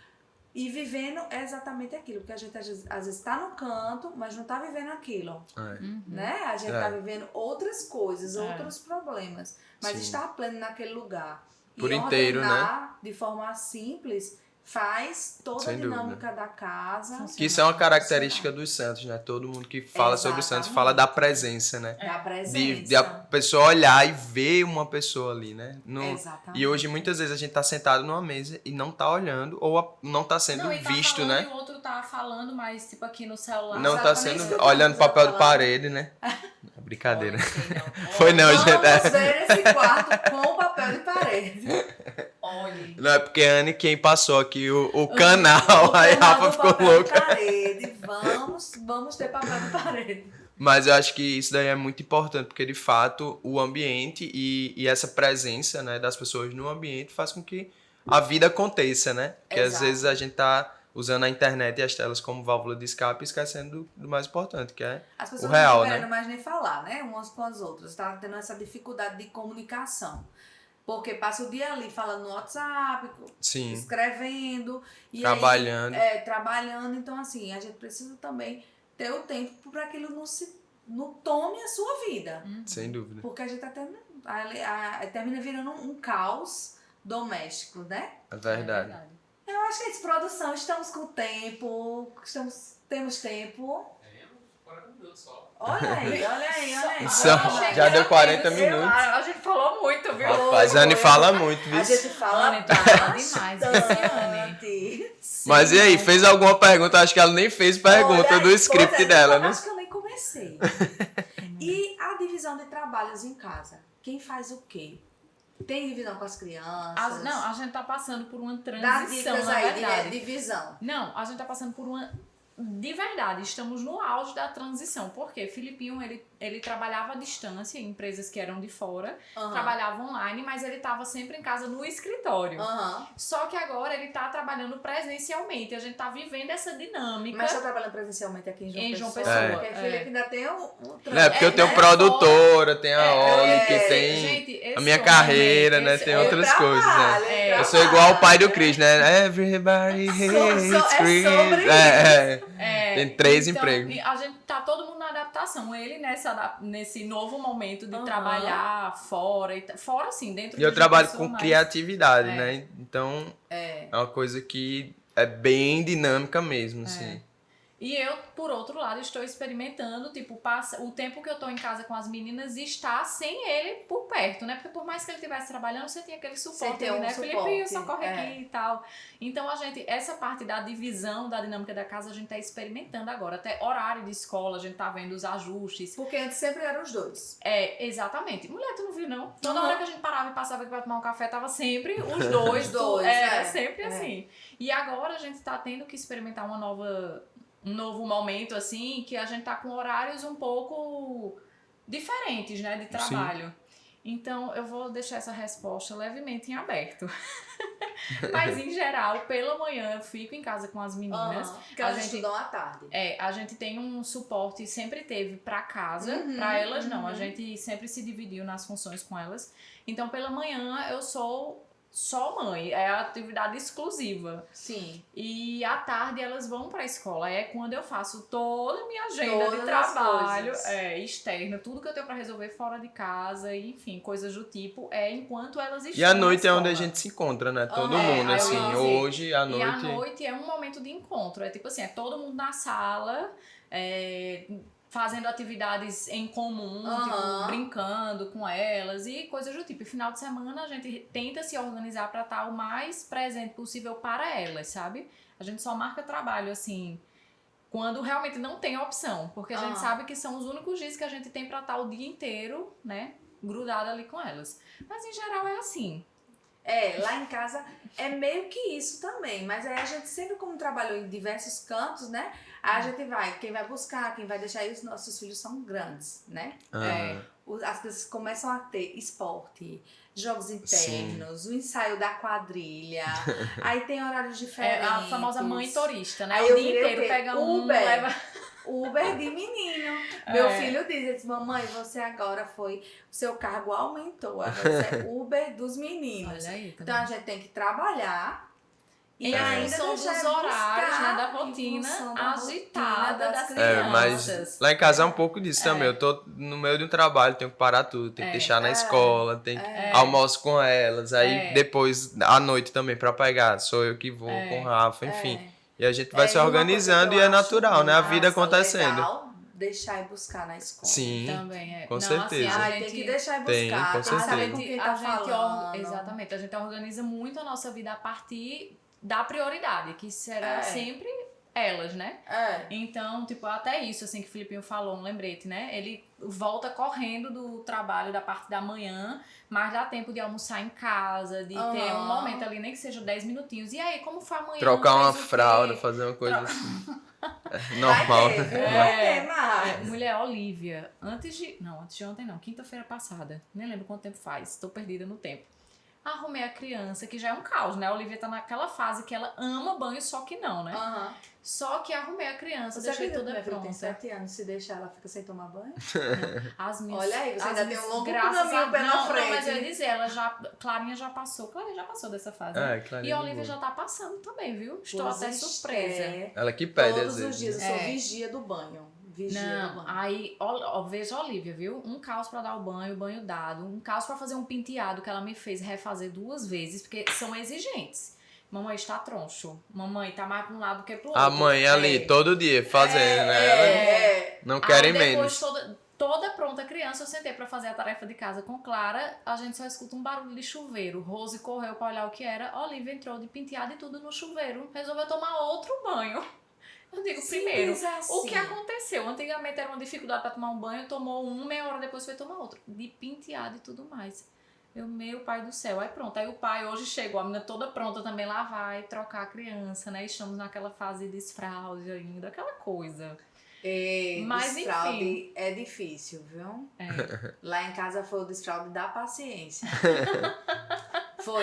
A: E vivendo exatamente aquilo, porque a gente às vezes está no canto, mas não está vivendo aquilo, né? A gente está vivendo outras coisas, outros problemas, mas está pleno naquele lugar.
C: Por
A: e
C: inteiro,
A: ordenar,
C: né?
A: De forma simples, faz toda
C: sem
A: a dinâmica
C: dúvida.
A: Da casa.
C: Que isso é uma característica dos santos, né? Todo mundo que fala sobre os santos fala da presença, né?
A: Da presença.
C: De a pessoa olhar e ver uma pessoa ali, né?
A: Exatamente.
C: E hoje, muitas vezes, a gente tá sentado numa mesa e não tá olhando, ou não tá sendo visto,
B: falando,
C: né?
B: E o outro tá falando, mas tipo aqui no celular.
C: Não tá sendo olhando papel de parede, né? Brincadeira. Foi não,
A: Vamos
C: gente.
A: Vamos ver esse quarto com o papel de parede.
B: Olha.
C: Não, é porque a Anne quem passou aqui o canal, aí a Rafa ficou louca.
A: Vamos ter papel de parede.
C: Mas eu acho que isso daí é muito importante, porque de fato o ambiente e essa presença, né, das pessoas no ambiente faz com que a vida aconteça, né? Porque às vezes a gente tá usando a internet e as telas como válvula de escape e esquecendo do mais importante, que é o real,
A: não estão
C: né?
A: querendo mais nem falar, né? Umas com as outras. Tá tendo essa dificuldade de comunicação. Porque passa o dia ali falando no WhatsApp,
C: Sim.
A: Escrevendo. E
C: trabalhando.
A: Aí, trabalhando. Então, assim, a gente precisa também ter o tempo para que aquilo não tome a sua vida.
C: Sem dúvida.
A: Porque a gente tá tendo, termina virando um caos doméstico, né?
C: É verdade.
A: Eu acho que é produção, estamos com tempo, temos tempo.
D: Temos 40 minutos só.
A: Olha aí.
C: Já deu 40 minutos.
B: A gente falou muito, viu?
C: Rapaz, a Anne fala muito, viu?
A: A gente fala
B: demais,
A: bastante.
C: Mas e aí, fez alguma pergunta? Acho que ela nem fez pergunta do script dela, né?
A: Acho que eu nem comecei. E a divisão de trabalhos em casa? Quem faz o quê? Tem divisão com as crianças?
B: Não, a gente tá passando por uma
A: Dá
B: transição,
A: dicas
B: na
A: aí
B: verdade.
A: de divisão.
B: Não, a gente tá passando por uma... De verdade, estamos no auge da transição. Por quê? Filipinho, ele trabalhava à distância em empresas que eram de fora, trabalhava online, mas ele estava sempre em casa no escritório. Só que agora ele está trabalhando presencialmente. A gente está vivendo essa dinâmica.
A: Mas está trabalhando presencialmente aqui em João Pessoa?
B: Porque
A: Felipe ainda tem o
C: porque eu tenho produtora, tem a Oli, que tem
B: gente,
C: a minha carreira, né? Tem outras coisas, né? Eu sou igual o pai do Chris, né? Everybody hates Chris. Tem 3
B: então,
C: empregos.
B: A gente tá todo mundo na adaptação. Ele nesse novo momento de trabalhar fora, fora assim, dentro
C: E eu trabalho com
B: mais...
C: criatividade, né? Então, é uma coisa que é bem dinâmica mesmo, assim.
B: E eu, por outro lado, estou experimentando, tipo, o tempo que eu tô em casa com as meninas estar sem ele por perto, né? Porque por mais que ele estivesse trabalhando, você tinha aquele suporte ali, né? Felipe, só corre aqui e tal. Então, essa parte da divisão, da dinâmica da casa, a gente tá experimentando agora. Até horário de escola, a gente tá vendo os ajustes.
A: Porque antes sempre eram os dois.
B: Exatamente. Mulher, tu não viu, não? Toda hora que a gente parava e passava aqui pra tomar um café, tava sempre os dois. Era sempre assim. E agora a gente tá tendo que experimentar um novo momento, assim, que a gente tá com horários um pouco diferentes, né, de trabalho. Sim. Então, eu vou deixar essa resposta levemente em aberto. Mas, em geral, pela manhã eu fico em casa com as meninas.
A: Porque elas estudam à tarde.
B: A gente tem um suporte, sempre teve pra casa. Pra elas, não. A gente sempre se dividiu nas funções com elas. Então, pela manhã, eu sou só mãe, é a atividade exclusiva.
A: Sim.
B: E à tarde elas vão pra escola. É quando eu faço toda a minha agenda de trabalho externa, tudo que eu tenho pra resolver fora de casa, enfim, coisas do tipo, enquanto elas estão.
C: E à noite é onde a gente se encontra, né? Todo mundo, assim, hoje, à noite.
B: E à noite é um momento de encontro. É tipo assim, é todo mundo na sala, fazendo atividades em comum, tipo, brincando com elas e coisas do tipo. E final de semana a gente tenta se organizar pra estar o mais presente possível para elas, sabe? A gente só marca trabalho, assim, quando realmente não tem opção. Porque a gente sabe que são os únicos dias que a gente tem pra estar o dia inteiro, né, grudada ali com elas. Mas em geral é assim.
A: Lá em casa é meio que isso também, mas aí a gente sempre, como trabalhou em diversos cantos, né? Aí a gente quem vai buscar, quem vai deixar, e os nossos filhos são grandes, né? As crianças começam a ter esporte, jogos internos, o ensaio da quadrilha, aí tem horários diferentes.
B: A famosa mãe turista, né?
A: Aí
B: o dia inteiro pega leva...
A: Uber de menino. Meu filho diz, mamãe, você agora o seu cargo aumentou, agora você é Uber dos meninos.
B: Olha aí,
A: então a gente tem que trabalhar
B: e ainda são dos horários, né, da rotina agitada das crianças.
C: Mas lá em casa é um pouco disso também. Eu tô no meio de um trabalho, tenho que parar tudo, tenho que deixar na escola, tenho que almoço com elas, aí depois à noite também pra pegar, sou eu que vou com o Rafa, enfim. E a gente vai se organizando e é natural, né? A vida acontecendo.
A: Legal deixar e buscar na escola.
C: Sim,
B: também
C: com certeza.
A: Assim, tem que deixar e buscar,
C: com certeza.
A: saber com quem tá falando.
B: Exatamente, a gente organiza muito a nossa vida a partir da prioridade, que será sempre elas, né? Então, tipo, até isso, assim, que o Filipinho falou, um lembrete, né? Ele volta correndo do trabalho da parte da manhã, mas dá tempo de almoçar em casa, de ter um momento ali, nem que seja 10 minutintos. E aí, como foi amanhã?
C: Trocar uma fralda, fazer uma coisa assim. Normal.
A: Vai ter mais.
B: Mulher, Olivia, antes de ontem não, quinta-feira passada, nem lembro quanto tempo faz, tô perdida no tempo. Arrumei a criança, que já é um caos, né? A Olivia tá naquela fase que ela ama banho, só que não, né? Só que arrumei a criança, deixei toda pronta.
A: Tem 7 anos, se deixar ela fica sem tomar banho?
B: As minhas,
A: olha aí, você ainda tem um longo
B: caminho
A: pela frente.
B: Não, mas eu ia dizer, Clarinha já passou dessa fase. E a Olivia já tá passando também, viu? Estou até surpresa.
C: Ela que pede,
A: todos os dias, eu sou vigia do banho.
B: Aí, veja a Olivia, viu? Um caos pra dar o banho dado. Um caos pra fazer um penteado que ela me fez refazer 2 vezes, porque são exigentes. Mamãe está troncho. Mamãe tá mais pra um lado do que pro outro.
C: A mãe ali, todo dia, fazendo, né? Não querem menos.
B: Toda pronta criança, eu sentei pra fazer a tarefa de casa com Clara, a gente só escuta um barulho de chuveiro. Rose correu pra olhar o que era, Olivia entrou de penteado e tudo no chuveiro. Resolveu tomar outro banho. Eu digo, primeiro, o que aconteceu? Antigamente era uma dificuldade pra tomar um banho, tomou um, meia hora depois foi tomar outro. De penteado e tudo mais. Meu pai do céu. Aí pronto, aí o pai hoje chegou, a menina toda pronta também, lá vai trocar a criança, né? Estamos naquela fase de desfraude ainda, aquela coisa.
A: Mas desfraude é difícil, viu? Lá em casa foi o desfraude da paciência.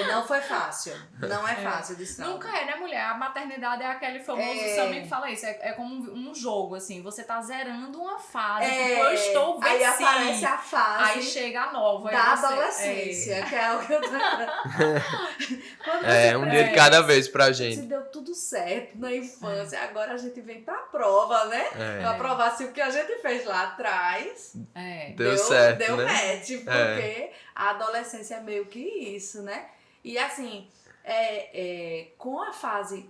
A: Não foi fácil. Não é fácil o desfraude.
B: Nunca é, né, mulher? A maternidade é aquele famoso também que fala isso. É como um jogo, assim. Você tá zerando uma fase. Tipo, eu estou vencendo.
A: Aí aparece a fase.
B: Aí chega a nova.
A: Da adolescência, que é o que eu tô...
C: Um dia de cada vez pra
A: Se
C: gente.
A: deu tudo certo na infância, agora a gente vem pra prova, né? Pra provar se o que a gente fez lá atrás
C: Deu certo,
A: deu
C: né?
A: match, porque a adolescência é meio que isso, né? E assim, com a fase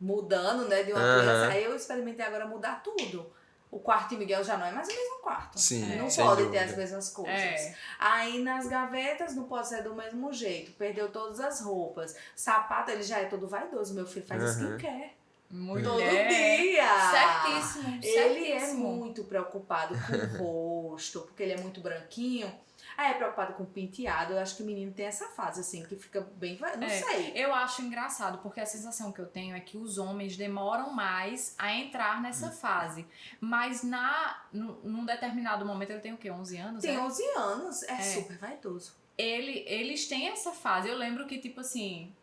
A: mudando, né, de uma criança, aí eu experimentei agora mudar tudo. O quarto de Miguel já não é mais o mesmo quarto.
C: Sim,
A: não
C: sem
A: pode
C: dúvida.
A: ter as mesmas coisas. Aí nas gavetas não pode ser do mesmo jeito. Perdeu todas as roupas. Sapato, ele já é todo vaidoso. Meu filho faz skincare. Todo dia.
B: Certíssimo.
A: Ele é muito preocupado com o rosto, porque ele é muito branquinho. Aí é preocupado com penteado. Eu acho que o menino tem essa fase, assim, que fica bem... Não sei.
B: Eu acho engraçado, porque a sensação que eu tenho é que os homens demoram mais a entrar nessa fase. Mas num determinado momento, ele tem o quê? 11 anos?
A: Tem 11 anos. É super vaidoso.
B: Eles têm essa fase. Eu lembro que, tipo assim...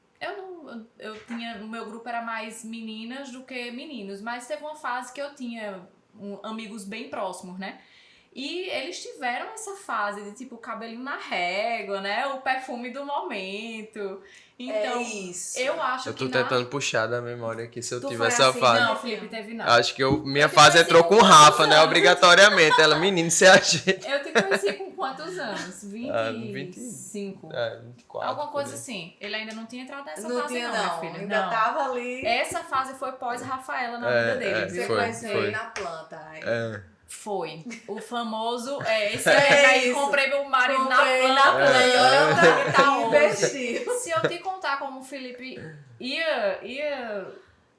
B: Eu tinha... O meu grupo era mais meninas do que meninos. Mas teve uma fase que eu tinha amigos bem próximos, né? E eles tiveram essa fase de, tipo, o cabelinho na régua, né? O perfume do momento. Então,
A: isso.
B: eu acho
C: Eu tô
B: que
C: tentando puxar da memória aqui se eu
A: Tu
C: tive
A: foi
C: essa
A: assim,
C: fase.
B: Não, Felipe, teve não.
C: Acho que minha fase
B: conheci
C: entrou com
B: com
C: o Rafa,
B: quantos
C: né?
B: anos?
C: Obrigatoriamente. Ela, menino, você ajeita.
B: Eu te conheci com quantos anos? 25?
C: 24.
B: Alguma coisa
C: por aí.
B: assim. Ele ainda não tinha entrado nessa
A: Não
B: fase
A: tinha,
B: minha
A: não.
B: filha.
A: Ainda
B: Não.
A: tava ali.
B: Essa fase foi pós-Rafaela na vida dele,
A: Você
B: viu?
A: conheceu
C: foi.
A: ele na planta. Aí.
B: Foi. O famoso... esse aí
A: isso.
B: comprei meu marido
A: Comprei
B: na
A: na
B: planta.
A: planta.
B: E olha onde ele tá hoje.
A: Investiu.
B: Se eu te contar como o Felipe ia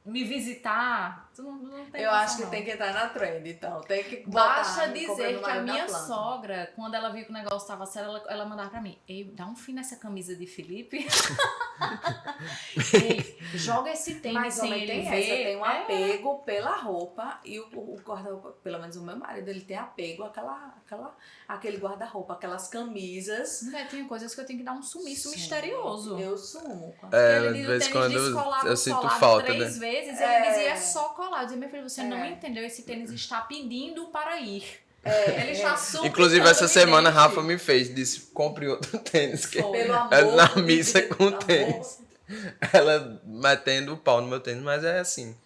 B: me visitar, tu não tem
A: Eu
B: noção,
A: acho que
B: não.
A: tem que entrar na trend, então. Tem que
B: Basta
A: botar,
B: dizer
A: comprei no
B: que a
A: marido na
B: minha
A: planta.
B: sogra, quando ela viu que o negócio tava sério, ela mandava pra mim: Ei, dá um fim nessa camisa de Felipe. Ei, joga esse tênis
A: Mas
B: sem
A: homem
B: ele
A: tem
B: ver.
A: essa, tem um apego pela roupa e o guarda-roupa, pelo menos o meu marido, ele tem apego àquele guarda-roupa, aquelas camisas.
B: Mulher, tem coisas que eu tenho que dar um sumiço
A: Sim,
B: misterioso.
A: Eu sumo.
B: Ele
C: De
B: diz o
C: vez em
B: tênis
C: quando
B: descolado,
C: eu sinto
B: colado
C: falta,
B: 3
C: né?
B: vezes, ele dizia é só colado. Eu dizia, meu filho, você não entendeu, esse tênis está pedindo para ir. Ele está super.
C: Inclusive, essa semana a Rafa me fez, disse, compre outro tênis. Que
A: Pelo amor
C: é na
A: de
C: missa
A: Deus,
C: com
A: amor.
C: tênis. Ela metendo o pau no meu tênis, mas é assim.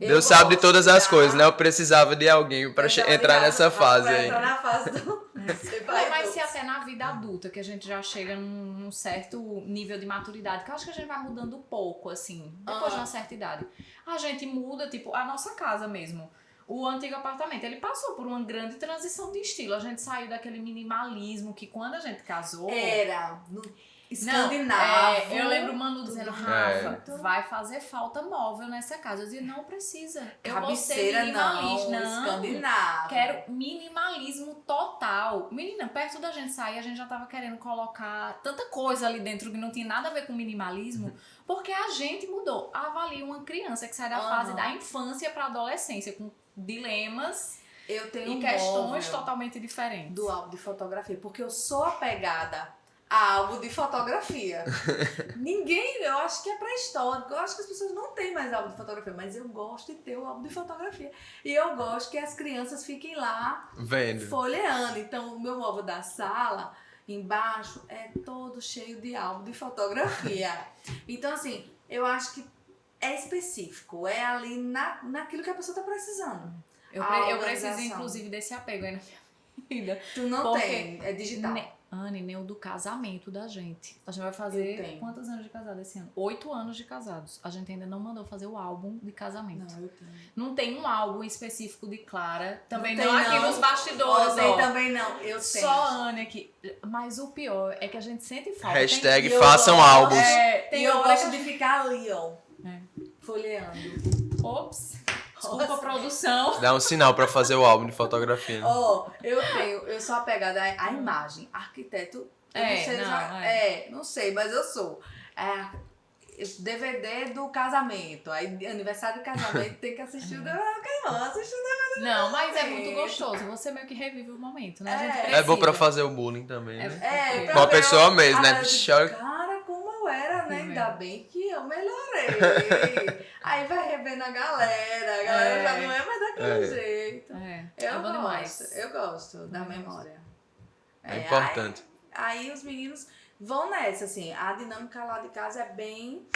A: Eu
C: Deus sabe de
A: gosto
C: todas as
A: da-
C: coisas, né? Eu precisava de alguém pra entrar nessa fase
A: pra
C: aí.
A: entrar na fase do... Você vai
B: Mas
A: doce.
B: se até na vida adulta, que a gente já chega num certo nível de maturidade, que eu acho que a gente vai mudando pouco, assim, depois de uma certa idade. A gente muda, tipo, a nossa casa mesmo. O antigo apartamento, ele passou por uma grande transição de estilo. A gente saiu daquele minimalismo que quando a gente casou...
A: Era no
B: Não,
A: escandinavo.
B: eu lembro o Manu dizendo,
A: tudo
B: Rafa,
A: junto.
B: vai fazer falta móvel nessa casa. Eu dizia, não precisa. Eu vou ser
A: Cabeceira
B: minimalista.
A: não, escandinavo.
B: Quero minimalismo total. Menina, perto da gente sair, a gente já tava querendo colocar tanta coisa ali dentro que não tinha nada a ver com minimalismo, porque a gente mudou. Avalie uma criança que sai da fase da infância pra adolescência, com dilemas
A: Eu tenho
B: e
A: um
B: questões
A: móvel
B: totalmente diferentes.
A: do álbum de fotografia, porque eu sou apegada a álbum de fotografia. Eu acho que é pré-histórico, eu acho que as pessoas não têm mais álbum de fotografia, mas eu gosto de ter o álbum de fotografia. E eu gosto que as crianças fiquem lá
C: Vendo.
A: folheando. Então, o meu móvel da sala, embaixo, é todo cheio de álbum de fotografia. Então, assim, eu acho que é específico, é ali naquilo que a pessoa tá precisando.
B: Eu
A: A
B: preciso,
A: organização.
B: inclusive, desse apego aí na minha vida.
A: Tu não
B: Porque
A: tem, é digital.
B: Anne, nem o do casamento da gente. A gente vai
A: Eu
B: fazer
A: tenho.
B: quantos anos de casado esse ano? 8 anos de casados. A gente ainda não mandou fazer o álbum de casamento.
A: Não, eu tenho.
B: Não tem um álbum específico de Clara. Também
A: Não
B: não,
A: tem,
B: aqui
A: não.
B: nos bastidores,
A: Tem
B: ó.
A: também não, eu tenho.
B: Só a Anne aqui. Mas o pior é que a gente sente falta.
C: Hashtag
A: E eu
C: façam
A: gosto-
C: álbuns.
B: Tem
A: E eu
B: hora
A: gosto
B: que
A: de ficar ali, ó,
B: É.
A: folheando.
B: Ops. Desculpa, produção.
C: Dá um sinal pra fazer o álbum de fotografia. Né?
A: Ó, eu sou apegada à imagem. Arquiteto, eu não sei não sei, mas eu sou. DVD do casamento, aí aniversário de casamento tem que assistir o
B: Não, mas é muito gostoso. Você meio que revive o momento, né? A gente precisa.
C: É bom pra fazer o bullying também, né?
A: pra
C: Com a
A: ver
C: pessoa
A: o-
C: mesmo, né?
A: Cara,
C: Vixe, olha-
A: Cara, como eu era, né?
B: Sim,
A: Ainda bem que eu melhorei. Aí vai revendo a galera já não é mais daquele jeito.
B: É bom demais.
A: Eu gosto da memória.
C: É importante.
A: Aí os meninos vão nessa, assim. A dinâmica lá de casa é bem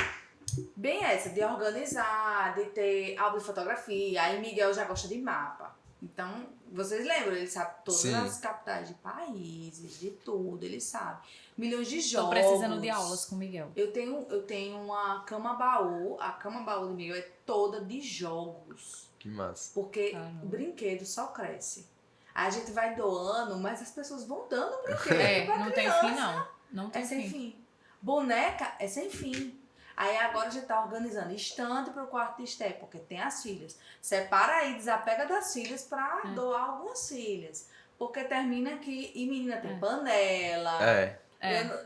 A: essa, de organizar, de ter álbum de fotografia. Aí Miguel já gosta de mapa. Então, vocês lembram, ele sabe todas
C: Sim.
A: as capitais de países, de tudo, ele sabe. Milhões de jogos.
B: Tô precisando de aulas com o Miguel.
A: Eu tenho uma cama-baú, a cama-baú do Miguel é toda de jogos.
C: Que massa.
A: Porque
B: Caramba.
A: o brinquedo só cresce. Aí a gente vai doando, mas as pessoas vão dando brinquedo pra
B: Não
A: criança.
B: tem fim, não. Não tem
A: É sem
B: fim.
A: fim. Boneca é sem fim. Aí agora a gente tá organizando estante pro quarto de Esté, porque tem as filhas. Separa aí, desapega das filhas pra doar algumas filhas. Porque termina que... E menina tem panela.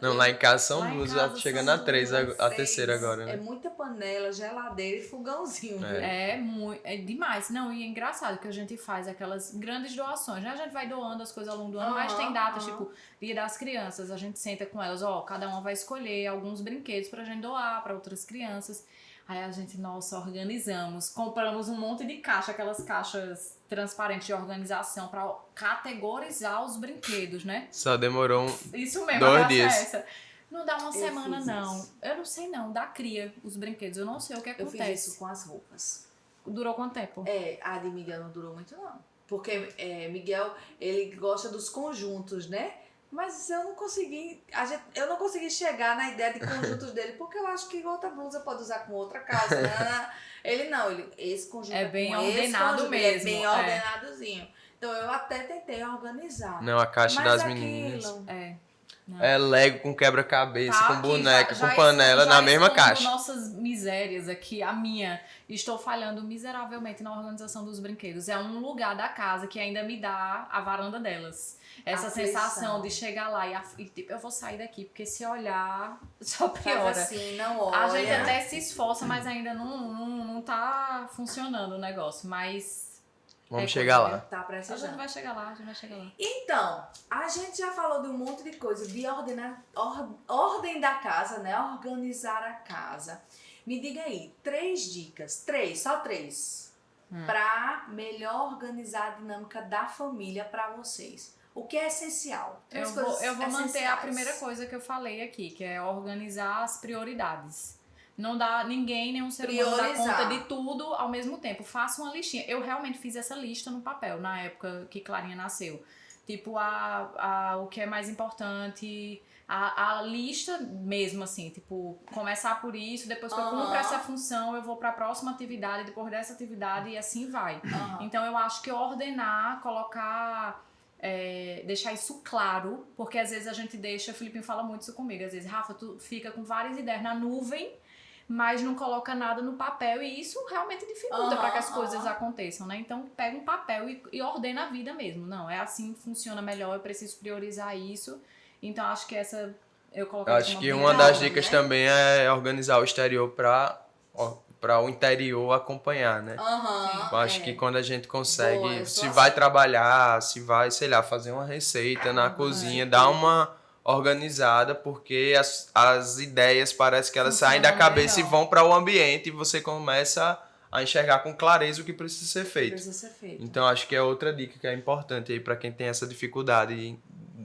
C: Não, lá em casa são
A: Lá em
C: duas,
A: casa
C: já chegando
A: são
C: a três, a
A: três.
C: terceira agora, né?
A: É muita panela, geladeira e fogãozinho. Viu?
B: É demais. Não, e é engraçado que a gente faz aquelas grandes doações, né? A gente vai doando as coisas ao longo do ano, mas tem datas, tipo, Dia das Crianças, a gente senta com elas, cada uma vai escolher alguns brinquedos pra gente doar pra outras crianças. Aí a gente, nossa, organizamos, compramos um monte de caixa, aquelas caixas transparentes de organização pra categorizar os brinquedos, né?
C: Só demorou
B: Isso mesmo,
C: 2
B: a graça é
C: dias.
B: essa. Não dá uma semana,
A: fiz
B: não.
A: isso.
B: Eu não sei, não. Dá cria os brinquedos. Eu não sei o que
A: Eu fiz
B: acontece.
A: isso com as roupas.
B: Durou quanto tempo?
A: A de Miguel não durou muito, não. Porque Miguel, ele gosta dos conjuntos, né? Mas eu não consegui chegar na ideia de conjuntos dele, porque eu acho que outra blusa pode usar com outra calça. Né? Esse conjunto
B: É bem
A: com esse
B: ordenado
A: conjunto,
B: mesmo,
A: É bem
B: é.
A: ordenadozinho. Então eu até tentei organizar.
C: Não, a caixa
A: Mas
C: das
A: aquilo,
C: meninas.
B: É.
C: É Lego com quebra-cabeça,
B: Tá
C: com
B: aqui,
C: boneca,
B: já
C: com panela
B: já
C: na mesma
B: expondo
C: caixa.
B: nossas misérias aqui, a minha. Estou falhando miseravelmente na organização dos brinquedos. É um lugar da casa que ainda me dá a varanda delas. Essa
A: Aflição.
B: sensação de chegar lá e tipo, eu vou sair daqui, porque se olhar, só
A: Faz
B: piora.
A: assim, não olha.
B: A gente até se esforça, mas ainda não tá funcionando o negócio. Mas
C: Vamos chegar lá.
A: Tá
B: a
A: precisando.
B: gente vai chegar lá, a gente vai chegar lá.
A: Então, a gente já falou de um monte de coisa, de ordem da casa, né? Organizar a casa. Me diga aí, 3 dicas, só 3, pra melhor organizar a dinâmica da família pra vocês. O que é essencial?
B: Eu vou manter a primeira coisa que eu falei aqui, que é organizar as prioridades. Não dá nenhum ser humano dá conta de tudo ao mesmo tempo. Faça uma listinha. Eu realmente fiz essa lista no papel, na época que Clarinha nasceu. Tipo, o que é mais importante, a lista mesmo, assim. Tipo, começar por isso, depois que eu cumpro essa função, eu vou pra próxima atividade, depois dessa atividade e assim vai. Então, eu acho que ordenar, colocar... deixar isso claro, porque às vezes a gente deixa, o Filipinho fala muito isso comigo, às vezes, Rafa, tu fica com várias ideias na nuvem, mas não coloca nada no papel e isso realmente dificulta para que as coisas aconteçam, né? Então pega um papel e ordena a vida mesmo. Não, é assim que funciona melhor, eu preciso priorizar isso. Então acho que essa eu coloquei.
C: Eu acho que uma das dicas também é organizar o exterior para o interior acompanhar, né? Eu acho que quando a gente consegue, se vai trabalhar, se vai, sei lá, fazer uma receita na cozinha, dá uma organizada, porque as ideias parece que elas saem da cabeça e vão para o ambiente e você começa a enxergar com clareza o que precisa ser feito. Então acho que é outra dica que é importante aí para quem tem essa dificuldade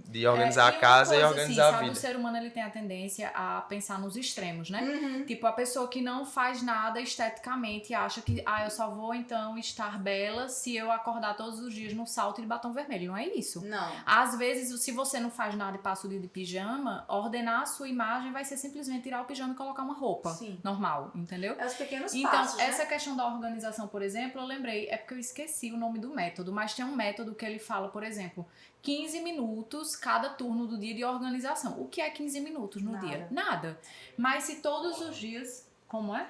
C: de organizar a casa e organizar a vida.
B: O ser humano ele tem a tendência a pensar nos extremos, né? Tipo, a pessoa que não faz nada esteticamente acha que eu só vou então estar bela se eu acordar todos os dias no salto e de batom vermelho. Não é isso.
A: Não.
B: Às vezes, se você não faz nada e passa o dia de pijama, ordenar a sua imagem vai ser simplesmente tirar o pijama e colocar uma roupa normal, entendeu?
A: É os pequenos
B: então,
A: passos,
B: essa
A: né?
B: questão da organização, por exemplo, eu lembrei, é porque eu esqueci o nome do método, mas tem um método que ele fala, por exemplo, 15 minutos cada turno do dia de organização. O que é 15 minutos no dia? Nada. Mas se todos os dias... Como é?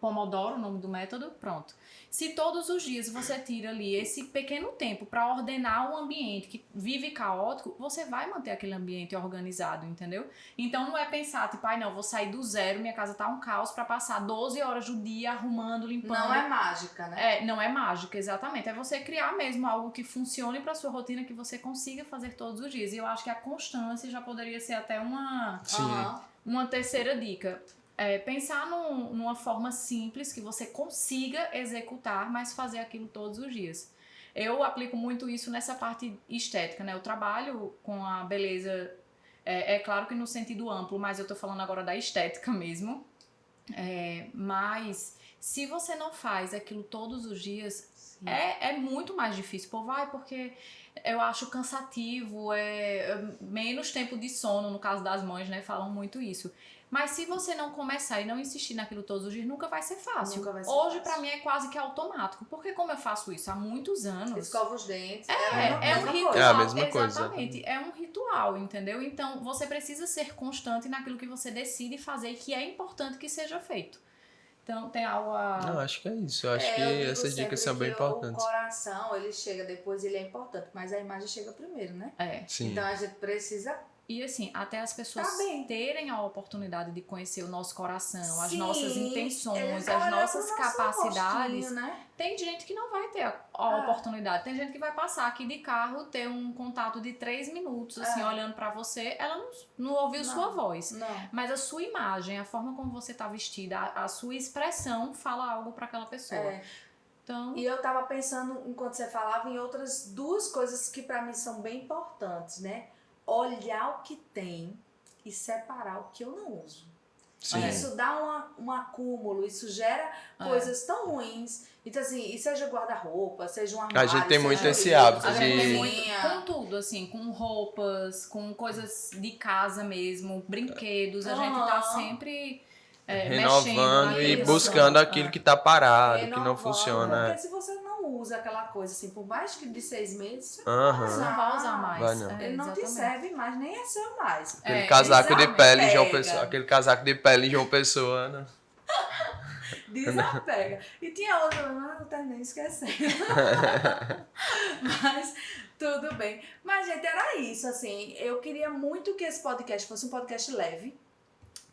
B: Pomodoro, o nome do método, pronto. Se todos os dias você tira ali esse pequeno tempo para ordenar um ambiente que vive caótico, você vai manter aquele ambiente organizado, entendeu? Então não é pensar, tipo, não, vou sair do zero, minha casa tá um caos, para passar 12 horas do dia arrumando, limpando.
A: Não é mágica, né?
B: Não é mágica, exatamente. É você criar mesmo algo que funcione para sua rotina, que você consiga fazer todos os dias. E eu acho que a constância já poderia ser até uma terceira dica. Pensar numa forma simples que você consiga executar, mas fazer aquilo todos os dias. Eu aplico muito isso nessa parte estética, né? Eu trabalho com a beleza É claro que no sentido amplo, mas eu tô falando agora da estética mesmo. Mas se você não faz aquilo todos os dias, é muito mais difícil. Pô, vai porque eu acho cansativo, menos tempo de sono, no caso das mães, né? Falam muito isso. Mas se você não começar e não insistir naquilo todos os dias, nunca vai ser fácil.
A: Nunca vai ser
B: Hoje,
A: fácil.
B: pra mim, é quase que automático. Porque como eu faço isso há muitos anos...
A: Escova os dentes.
B: É um ritual.
C: É a mesma coisa.
B: Exatamente. É um ritual, entendeu? Então, você precisa ser constante naquilo que você decide fazer e que é importante que seja feito. Então, tem algo a...
C: Não, acho que é isso. Eu acho que
A: eu digo
C: essas dicas são
A: sempre
C: bem
A: que
C: importantes.
A: O coração, ele chega depois, ele é importante, mas a imagem chega primeiro, né?
C: Sim.
A: Então a gente precisa...
B: E assim, até as pessoas
A: Tá bem.
B: terem a oportunidade de conhecer o nosso coração, as
A: Sim,
B: nossas
A: ele
B: intenções,
A: vai
B: as
A: olhar
B: nossas
A: pro nosso
B: capacidades.
A: rostinho, né?
B: Tem gente que não vai ter a oportunidade. Tem gente que vai passar aqui de carro, ter um contato de 3 minutos, assim, olhando pra você. Ela não ouviu sua voz.
A: Não.
B: Mas a sua imagem, a forma como você tá vestida, a sua expressão fala algo pra aquela pessoa. Então...
A: E eu tava pensando, enquanto você falava, em outras 2 coisas que pra mim são bem importantes, né? Olhar o que tem e separar o que eu não uso.
C: Sim.
A: Isso dá um acúmulo, isso gera coisas tão ruins. Então, assim, e seja guarda-roupa, seja um armário,
C: A gente tem
A: seja
C: muito esse
A: livro,
C: hábito
B: A gente
C: de-
B: tem muito, com tudo, assim, com roupas, com coisas de casa mesmo, brinquedos, a gente tá sempre
C: Renovando
B: mexendo
C: e
B: naquilo.
C: buscando aquilo que tá parado, que não
A: renovando,
C: funciona.
A: Porque se você não usa aquela coisa, assim, por mais que de 6 meses, você
C: Aham.
B: Você não vai usar mais.
C: Vai não.
A: ele não te
B: exatamente.
A: serve mais, nem é seu mais.
C: Aquele casaco de
A: exatamente.
C: pele João
A: Pega.
C: Pessoa. Aquele casaco de pele João Pessoa, né?
A: Desapega. E tinha outra, mas não terminei esquecendo. Mas tudo bem. Mas, gente, era isso, assim. Eu queria muito que esse podcast fosse um podcast leve,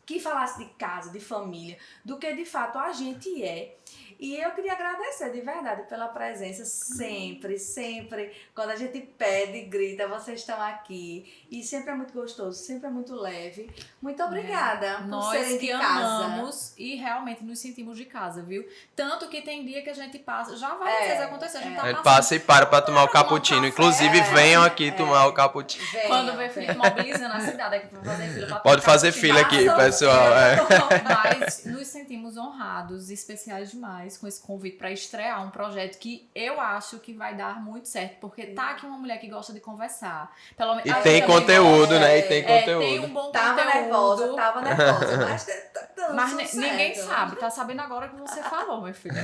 A: que falasse de casa, de família, do que de fato a gente é. E eu queria agradecer de verdade pela presença sempre, sempre. Quando a gente pede, grita, vocês estão aqui. E sempre é muito gostoso, sempre é muito leve. Muito obrigada por
B: Nós
A: serem
B: que
A: de casa.
B: amamos e realmente nos sentimos de casa, viu? Tanto que tem dia que a gente passa, já várias vezes aconteceu, a gente tá
C: A gente
B: passando.
C: passa e para pra tomar o
B: tomar um
C: cappuccino.
B: café.
C: Inclusive, venham aqui tomar o cappuccino.
A: Venha,
B: Quando vê
A: venha.
B: Felipe mobilizando a cidade aqui pra fazer fila. pra
C: Pode
B: tomar
C: fazer
B: cappuccino.
C: fila aqui,
A: Passa,
C: pessoal.
B: Mas nos sentimos honrados, especiais demais com esse convite para estrear um projeto que eu acho que vai dar muito certo, porque tá aqui uma mulher que gosta de conversar. Pelo menos
C: E
B: a gente
C: tem
B: também
C: conteúdo,
B: gosta.
C: né? E tem
B: Tem
C: conteúdo.
B: um bom
A: Tava
B: conteúdo.
A: nervosa, mas tá dando
B: Mas
A: certo.
B: ninguém sabe, tá sabendo agora que você falou, meu filho.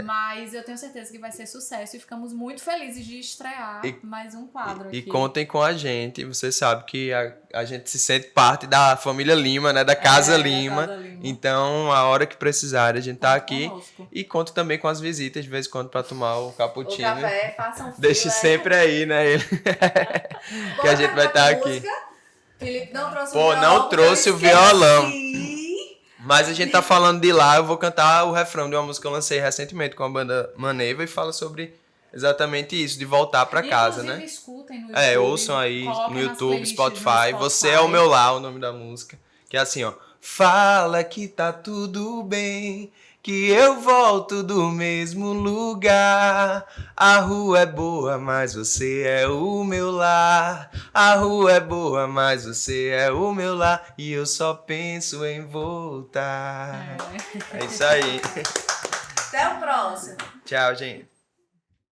B: Mas eu tenho certeza que vai ser sucesso e ficamos muito felizes de estrear mais um quadro
C: E
B: aqui.
C: contem com a gente. Você sabe que a gente se sente parte da família Lima, né? Da Casa Lima.
B: Casa Lima.
C: Então, a hora que precisarem, a gente tá aqui.
B: Conosco.
C: E conto também com as visitas de vez em quando pra tomar o
A: O
C: cappuccino.
A: café, façam fila.
C: Deixe sempre aí, né? Ele. Que a gente vai estar aqui.
A: Felipe não trouxe
C: Pô,
A: o violão.
C: não
A: porque
C: trouxe
A: eu
C: o violão.
A: esqueci.
C: Mas a gente tá falando de lá, eu vou cantar o refrão de uma música que eu lancei recentemente com a banda Maneva e fala sobre exatamente isso, de voltar pra casa,
B: Inclusive,
C: né?
B: escutem no YouTube.
C: Ouçam aí
B: coloquem
C: no
B: nas
C: YouTube,
B: playlists
C: Spotify.
B: do
C: Você é o meu lar, o nome da música. Que é assim, ó. Fala que tá tudo bem, que eu volto do mesmo lugar. A rua é boa, mas você é o meu lar. A rua é boa, mas você é o meu lar. E eu só penso em voltar. É isso aí.
A: Até o próximo.
C: Tchau, gente.